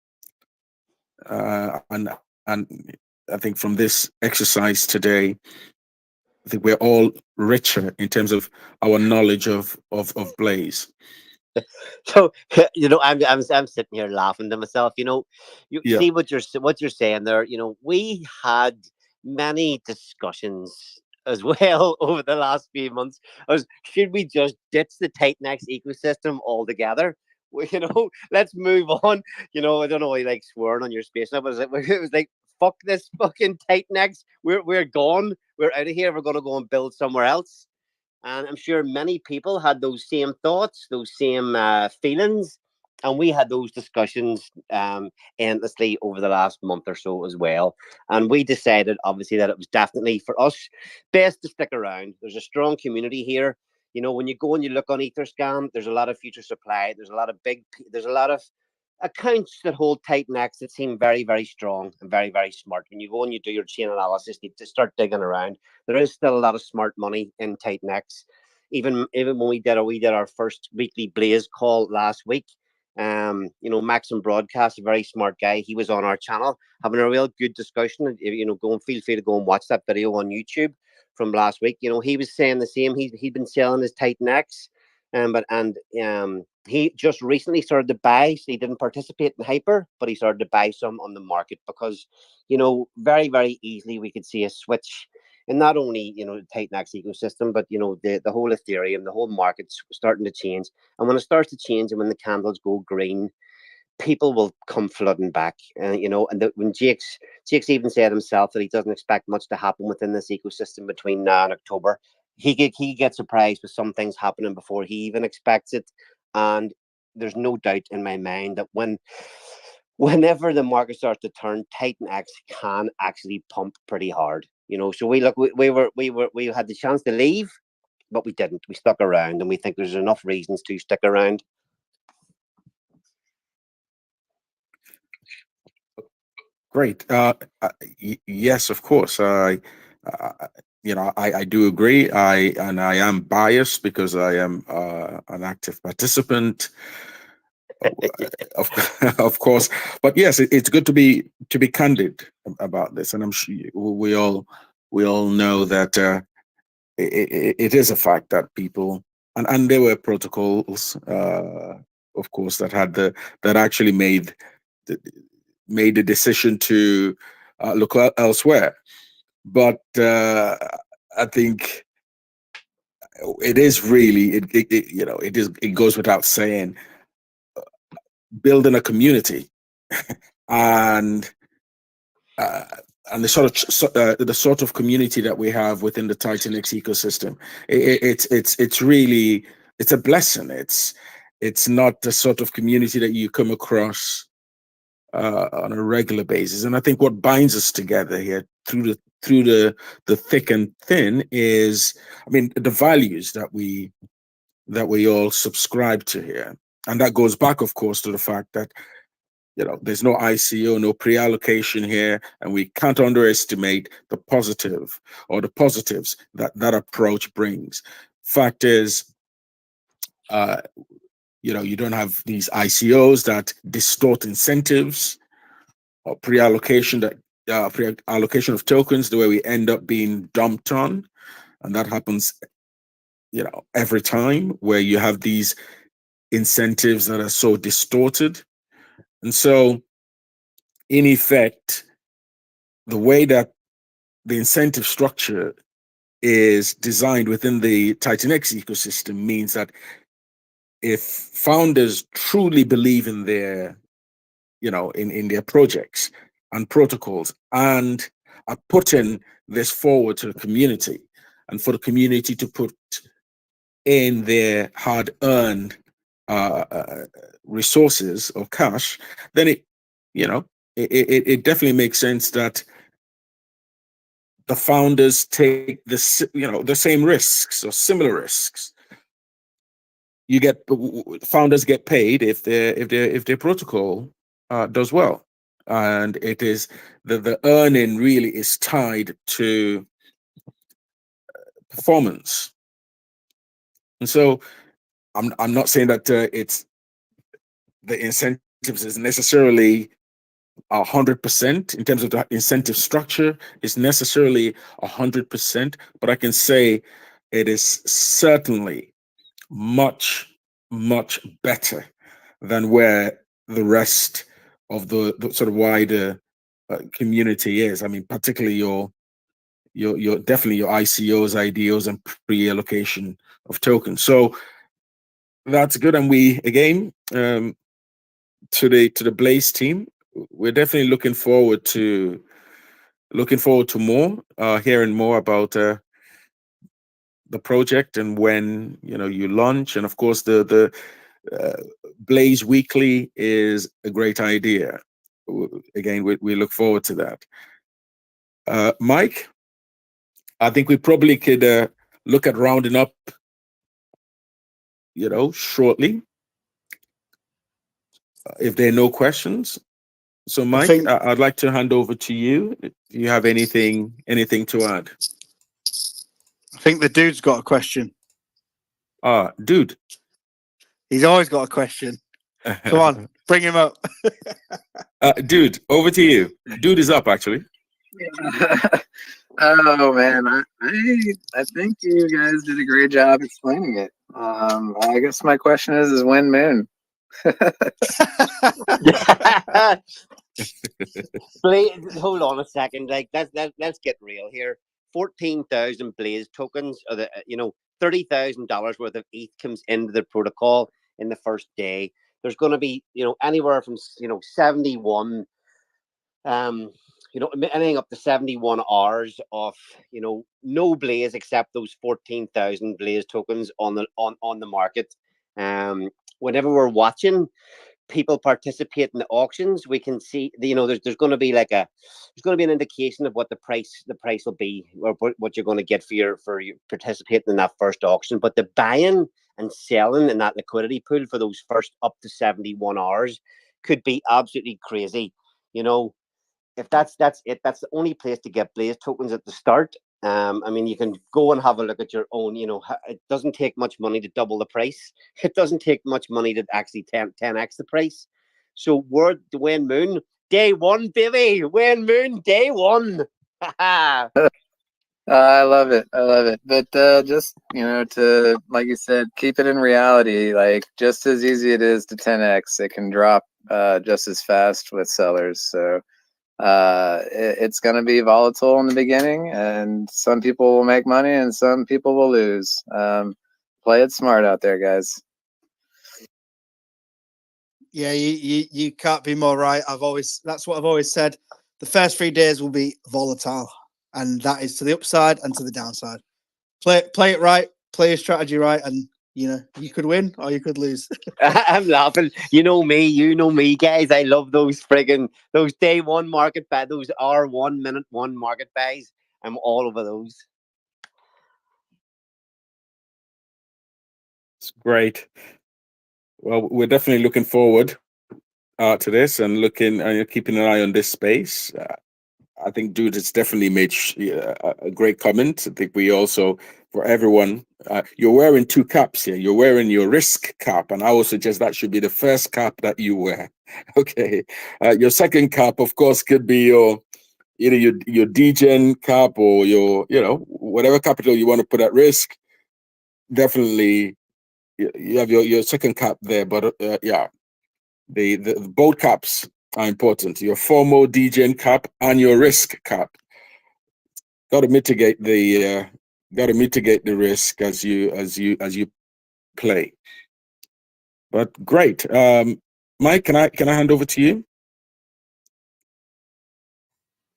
and I think from this exercise today, I think we're all richer in terms of our knowledge of Blaze. So I'm sitting here laughing to myself. You see what you're saying there. We had many discussions as well over the last few months. As should we just ditch the Titanx ecosystem altogether? Let's move on. I don't know. I like swearing on your space. It was like fuck this fucking Titanx. We're gone. We're out of here. We're gonna go and build somewhere else. And I'm sure many people had those same thoughts, those same feelings. And we had those discussions endlessly over the last month or so as well. And we decided, obviously, that it was definitely for us best to stick around. There's a strong community here. You know, when you go and you look on Etherscan, there's a lot of future supply. There's a lot of there's a lot of accounts that hold Titan X that seem very, very strong and very, very smart. When you go and you do your chain analysis, you to start digging around. There is still a lot of smart money in Titan X. Even when we did our first weekly Blaze call last week, you know, Maxim Broadcast, a very smart guy, he was on our channel having a real good discussion. You know, feel free to go and watch that video on YouTube from last week. You know, he was saying the same. He'd been selling his Titan X, he just recently started to buy. So he didn't participate in Hyper, but he started to buy some on the market because, you know, very, very easily we could see a switch in not only, you know, the Titan X ecosystem, but, you know, the whole Ethereum, the whole market's starting to change. And when it starts to change and when the candles go green, people will come flooding back. You know, and when Jake's even said himself that he doesn't expect much to happen within this ecosystem between now and October. He gets surprised with some things happening before he even expects it. And there's no doubt in my mind that whenever the market starts to turn, Titan X can actually pump pretty hard. You know, so we had the chance to leave, but we didn't. We stuck around, and we think there's enough reasons to stick around. Great. Yes, of course. You know, I do agree. I am biased because I am an active participant, of course. But yes, it's good to be candid about this, and I'm sure we all know that it is a fact that people and there were protocols, of course, that actually made the decision to look elsewhere. But I think it is really you know, it goes without saying, building a community and the sort of community that we have within the Titan X ecosystem, it's really, it's a blessing. It's not the sort of community that you come across on a regular basis. And I think what binds us together here through the thick and thin is, I mean, the values that we all subscribe to here. And that goes back, of course, to the fact that, you know, there's no ICO, no pre-allocation here, and we can't underestimate the positive or the positives that approach brings. Fact is, you know, you don't have these ICOs that distort incentives or pre-allocation of tokens the way we end up being dumped on. And that happens, you know, every time where you have these incentives that are so distorted. And so, in effect, the way that the incentive structure is designed within the Titan X ecosystem means that if founders truly believe in their, you know, in their projects and protocols and are putting this forward to the community, and for the community to put in their hard-earned resources or cash, then it, you know, it definitely makes sense that the founders take the, you know, the same risks or similar risks. You get, founders get paid if their protocol does well, and it is the earning really is tied to performance. And so I'm not saying that it's the incentives is necessarily 100% in terms of the incentive structure is necessarily 100%, but I can say it is certainly much better than where the rest of the sort of wider community is. I mean, particularly your definitely your ICOs, IDOs, and pre-allocation of tokens. So that's good. And we again, to the Blaze team, we're definitely looking forward to more, hearing more about the project and when, you know, you launch. And of course, the Blaze Weekly is a great idea. Again, we look forward to that. Mike, I think we probably could look at rounding up shortly. If there are no questions, so Mike, think- I'd like to hand over to you. Do you have anything to add? I think the dude's got a question. Dude. He's always got a question. Come on, bring him up. Dude, over to you. Dude is up, actually. Oh man, I think you guys did a great job explaining it. I guess my question is when moon? Hold on a second. Like let's get real here. 14,000 Blaze tokens, or $30,000 worth of ETH comes into the protocol in the first day. There's going to be anywhere from 71 anything up to 71 hours of no Blaze except those 14,000 Blaze tokens on the market. Whenever we're watching people participate in the auctions, we can see there's going to be an indication of what the price will be, or what you're going to get for your participating in that first auction. But the buying and selling in that liquidity pool for those first up to 71 hours could be absolutely crazy. If that's it, that's the only place to get Blaze tokens at the start. I mean, you can go and have a look at your own. It doesn't take much money to double the price. It doesn't take much money to actually 10x the price. So we're the Wayne Moon day one, baby. Wayne Moon day one. I love it. But just to, like you said, keep it in reality. Like, just as easy it is to 10x, it can drop just as fast with sellers. So it's going to be volatile in the beginning, and some people will make money and some people will lose. Play it smart out there, guys. Yeah, you can't be more right. That's what I've always said. The first 3 days will be volatile, and that is to the upside and to the downside. Play it right, play your strategy right, and you could win or you could lose. I'm laughing. You know me, guys. I love those day one market buys, those R1 minute one market buys. I'm all over those. It's great. Well, we're definitely looking forward to this and keeping an eye on this space. I think Dude has definitely made a great comment. I think we also, for everyone, you're wearing 2 caps here. You're wearing your risk cap, and I would suggest that should be the first cap that you wear. Okay. Your second cap, of course, could be either your DGen cap or your, whatever capital you want to put at risk. Definitely, you have your second cap there, but yeah, the both caps are important. Your FOMO DGen cap and your risk cap. Got to mitigate the risk as you play. But great, Mike, can I hand over to you?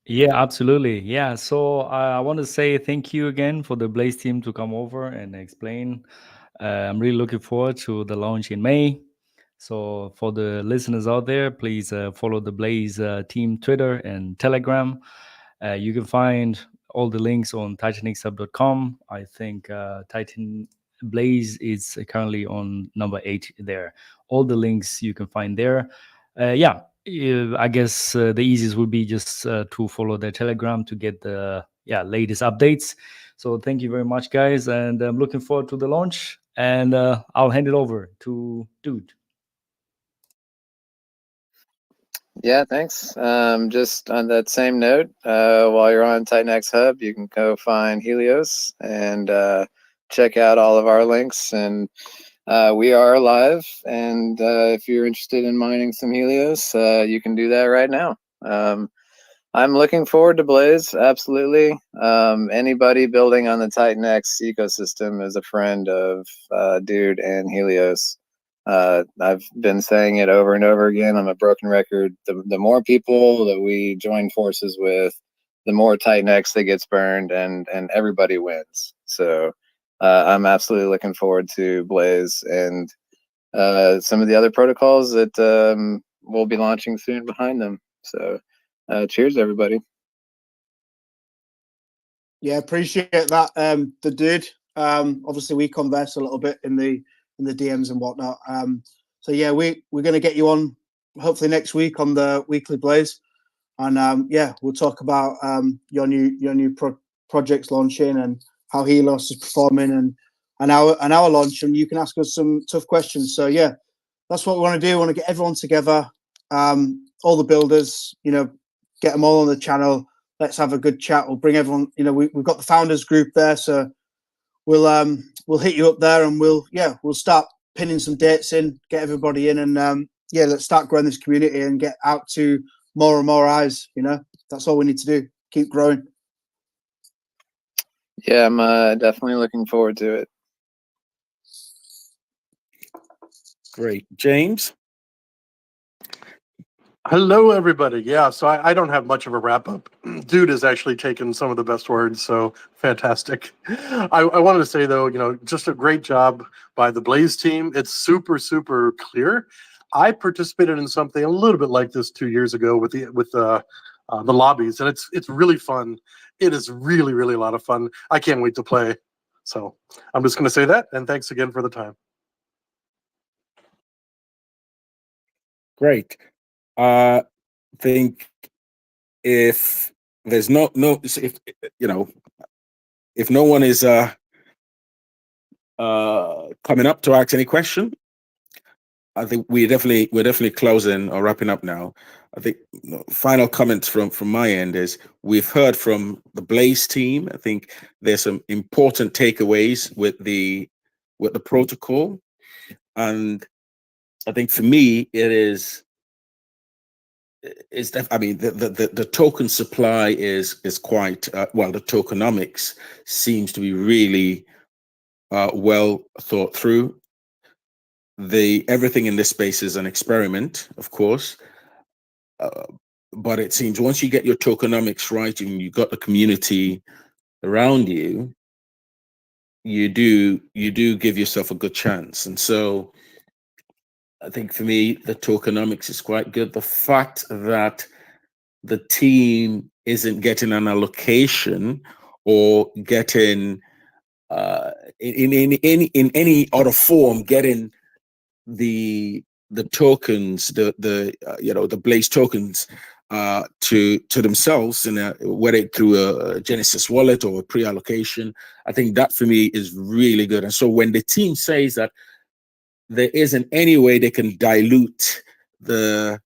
Yeah, absolutely. Yeah. So I want to say thank you again for the Blaze team to come over and explain. I'm really looking forward to the launch in May. So for the listeners out there, please follow the Blaze team Twitter and Telegram. You can find all the links on titanixhub.com. I think Titan Blaze is currently on number 8 there. All the links you can find there. Yeah, I guess the easiest would be just to follow their Telegram to get the latest updates. So thank you very much, guys, and I'm looking forward to the launch. And I'll hand it over to Dude. Yeah, thanks. Just on that same note, while you're on Titan X Hub, you can go find Helios and check out all of our links. And we are live. And if you're interested in mining some Helios, you can do that right now. I'm looking forward to Blaze. Absolutely. Anybody building on the Titan X ecosystem is a friend of Dude and Helios. I've been saying it over and over again. I'm a broken record. The more people that we join forces with, the more Titan X that gets burned, and everybody wins. So I'm absolutely looking forward to Blaze and some of the other protocols that we'll be launching soon behind them. So cheers, everybody. Yeah, appreciate that. The Dude. Obviously, we converse a little bit in the the DMs and whatnot. So yeah, we're going to get you on hopefully next week on the Weekly Blaze, and yeah, we'll talk about your new projects launching and how Helios is performing and our launch, and you can ask us some tough questions. So yeah, that's what we want to do. We want to get everyone together, all the builders, get them all on the channel. Let's have a good chat. We'll bring everyone. We've got the founders group there, so we'll hit you up there, and we'll start pinning some dates in, get everybody in, and let's start growing this community and get out to more and more eyes. That's all we need to do. Keep growing. Yeah, I'm definitely looking forward to it. Great. James? Hello, everybody. Yeah, so I don't have much of a wrap up. Dude has actually taken some of the best words, so fantastic. I wanted to say, though, just a great job by the Blaze team. It's super, super clear. I participated in something a little bit like this 2 years ago with the lobbies, and it's really fun. It is really, really a lot of fun. I can't wait to play. So I'm just going to say that, and thanks again for the time. Great. I think if there's if no one is coming up to ask any question, I think we're definitely closing or wrapping up now. I think final comments from my end is we've heard from the Blaze team. I think there's some important takeaways with the protocol, and I think for me it is the token supply is quite the tokenomics seems to be really well thought through. Everything in this space is an experiment, of course, but it seems once you get your tokenomics right and you've got the community around you, you do give yourself a good chance. And so I think for me, the tokenomics is quite good. The fact that the team isn't getting an allocation or getting in any other form getting the tokens, the Blaze tokens to themselves, whether through a Genesis wallet or a pre-allocation. I think that for me is really good. And so when the team says that there isn't any way they can dilute the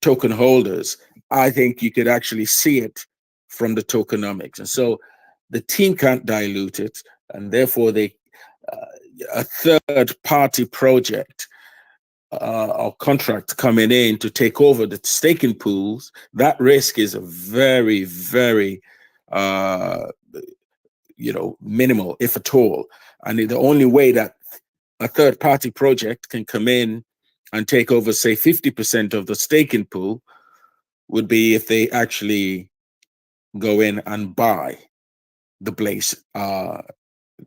token holders, I think you could actually see it from the tokenomics. And so the team can't dilute it, and therefore a third party project or contract coming in to take over the staking pools, that risk is a very, very minimal, if at all. And the only way that a third party project can come in and take over, say, 50% of the staking pool would be if they actually go in and buy the Blaze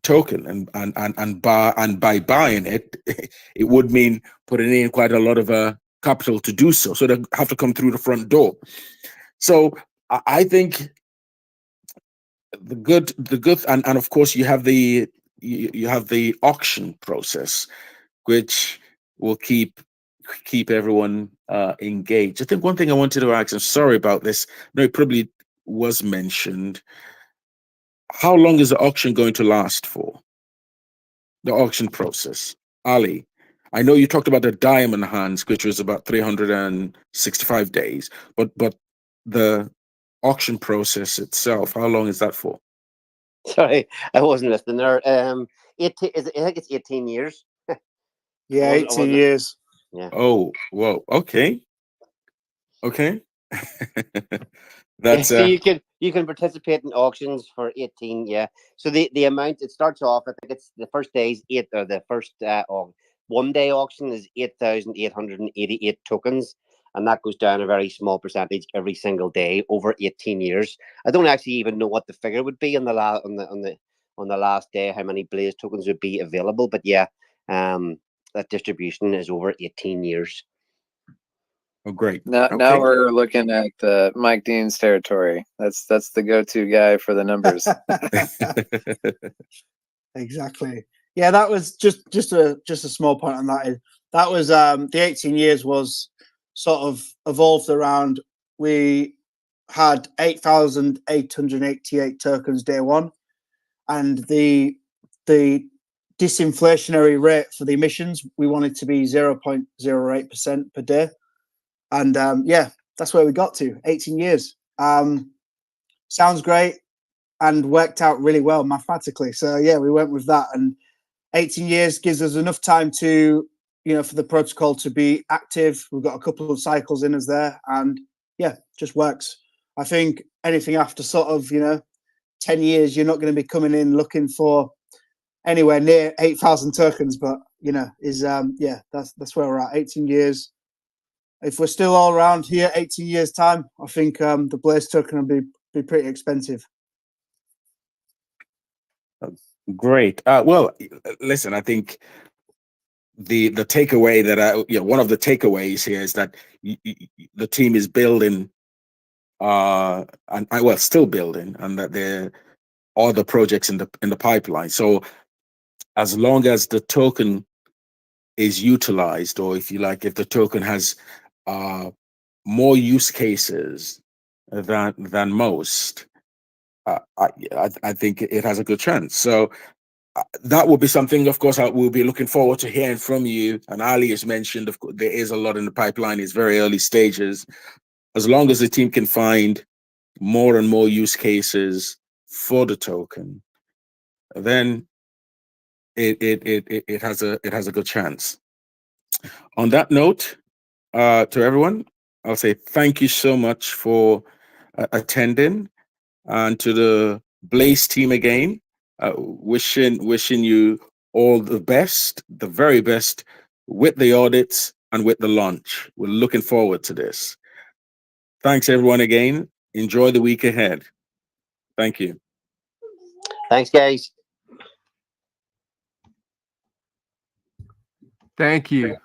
token, and by buying it, it would mean putting in quite a lot of capital to do so. So they have to come through the front door. So I think the good, and of course you have the auction process, which will keep everyone engaged. I think one thing I wanted to ask, I'm sorry about this, no, it probably was mentioned. How long is the auction going to last for? The auction process, Ali. I know you talked about the diamond hands, which was about 365 days, but the auction process itself, how long is that for? Sorry, I wasn't listening there. I think it's 18 years. Yeah, 18 years. Yeah. Oh, whoa. Okay. That's so you can participate in auctions for 18. Yeah. So the amount, it starts off, I think it's the first day's the first 1 day auction is 8,888 tokens, and that goes down a very small percentage every single day over 18 years. I don't actually even know what the figure would be on the last day, how many Blaze tokens would be available, but yeah, that distribution is over 18 years. Oh, great. Now we're looking at Mike Dean's territory. That's the go-to guy for the numbers. Exactly. Yeah, that was just a small point on that. That was the 18 years was sort of evolved around. We had 8,888 tokens day one, and the disinflationary rate for the emissions we wanted to be 0.08% per day, and yeah, that's where we got to. 18 years sounds great and worked out really well mathematically. So yeah, we went with that, and 18 years gives us enough time to, for the protocol to be active. We've got a couple of cycles in us there, and yeah, just works. I think anything after sort of 10 years, you're not going to be coming in looking for anywhere near 8,000 tokens, but yeah, that's where we're at. 18 years. If we're still all around here 18 years time, I think the Blaze token will be pretty expensive. Great. Well, listen, I think the takeaway that one of the takeaways here is that the team is building, still building, and that there are other projects in the pipeline. So as long as the token is utilized, or if you like, if the token has more use cases than most, I think it has a good chance. So that will be something, of course, we'll be looking forward to hearing from you. And Ali has mentioned, of course, there is a lot in the pipeline. It's very early stages. As long as the team can find more and more use cases for the token, then it has a good chance. On that note, to everyone, I'll say thank you so much for attending, and to the Blaze team again, wishing you all the best, the very best, with the audits and with the launch. We're looking forward to this. Thanks everyone again. Enjoy the week ahead. Thank you. Thanks, guys. Thank you.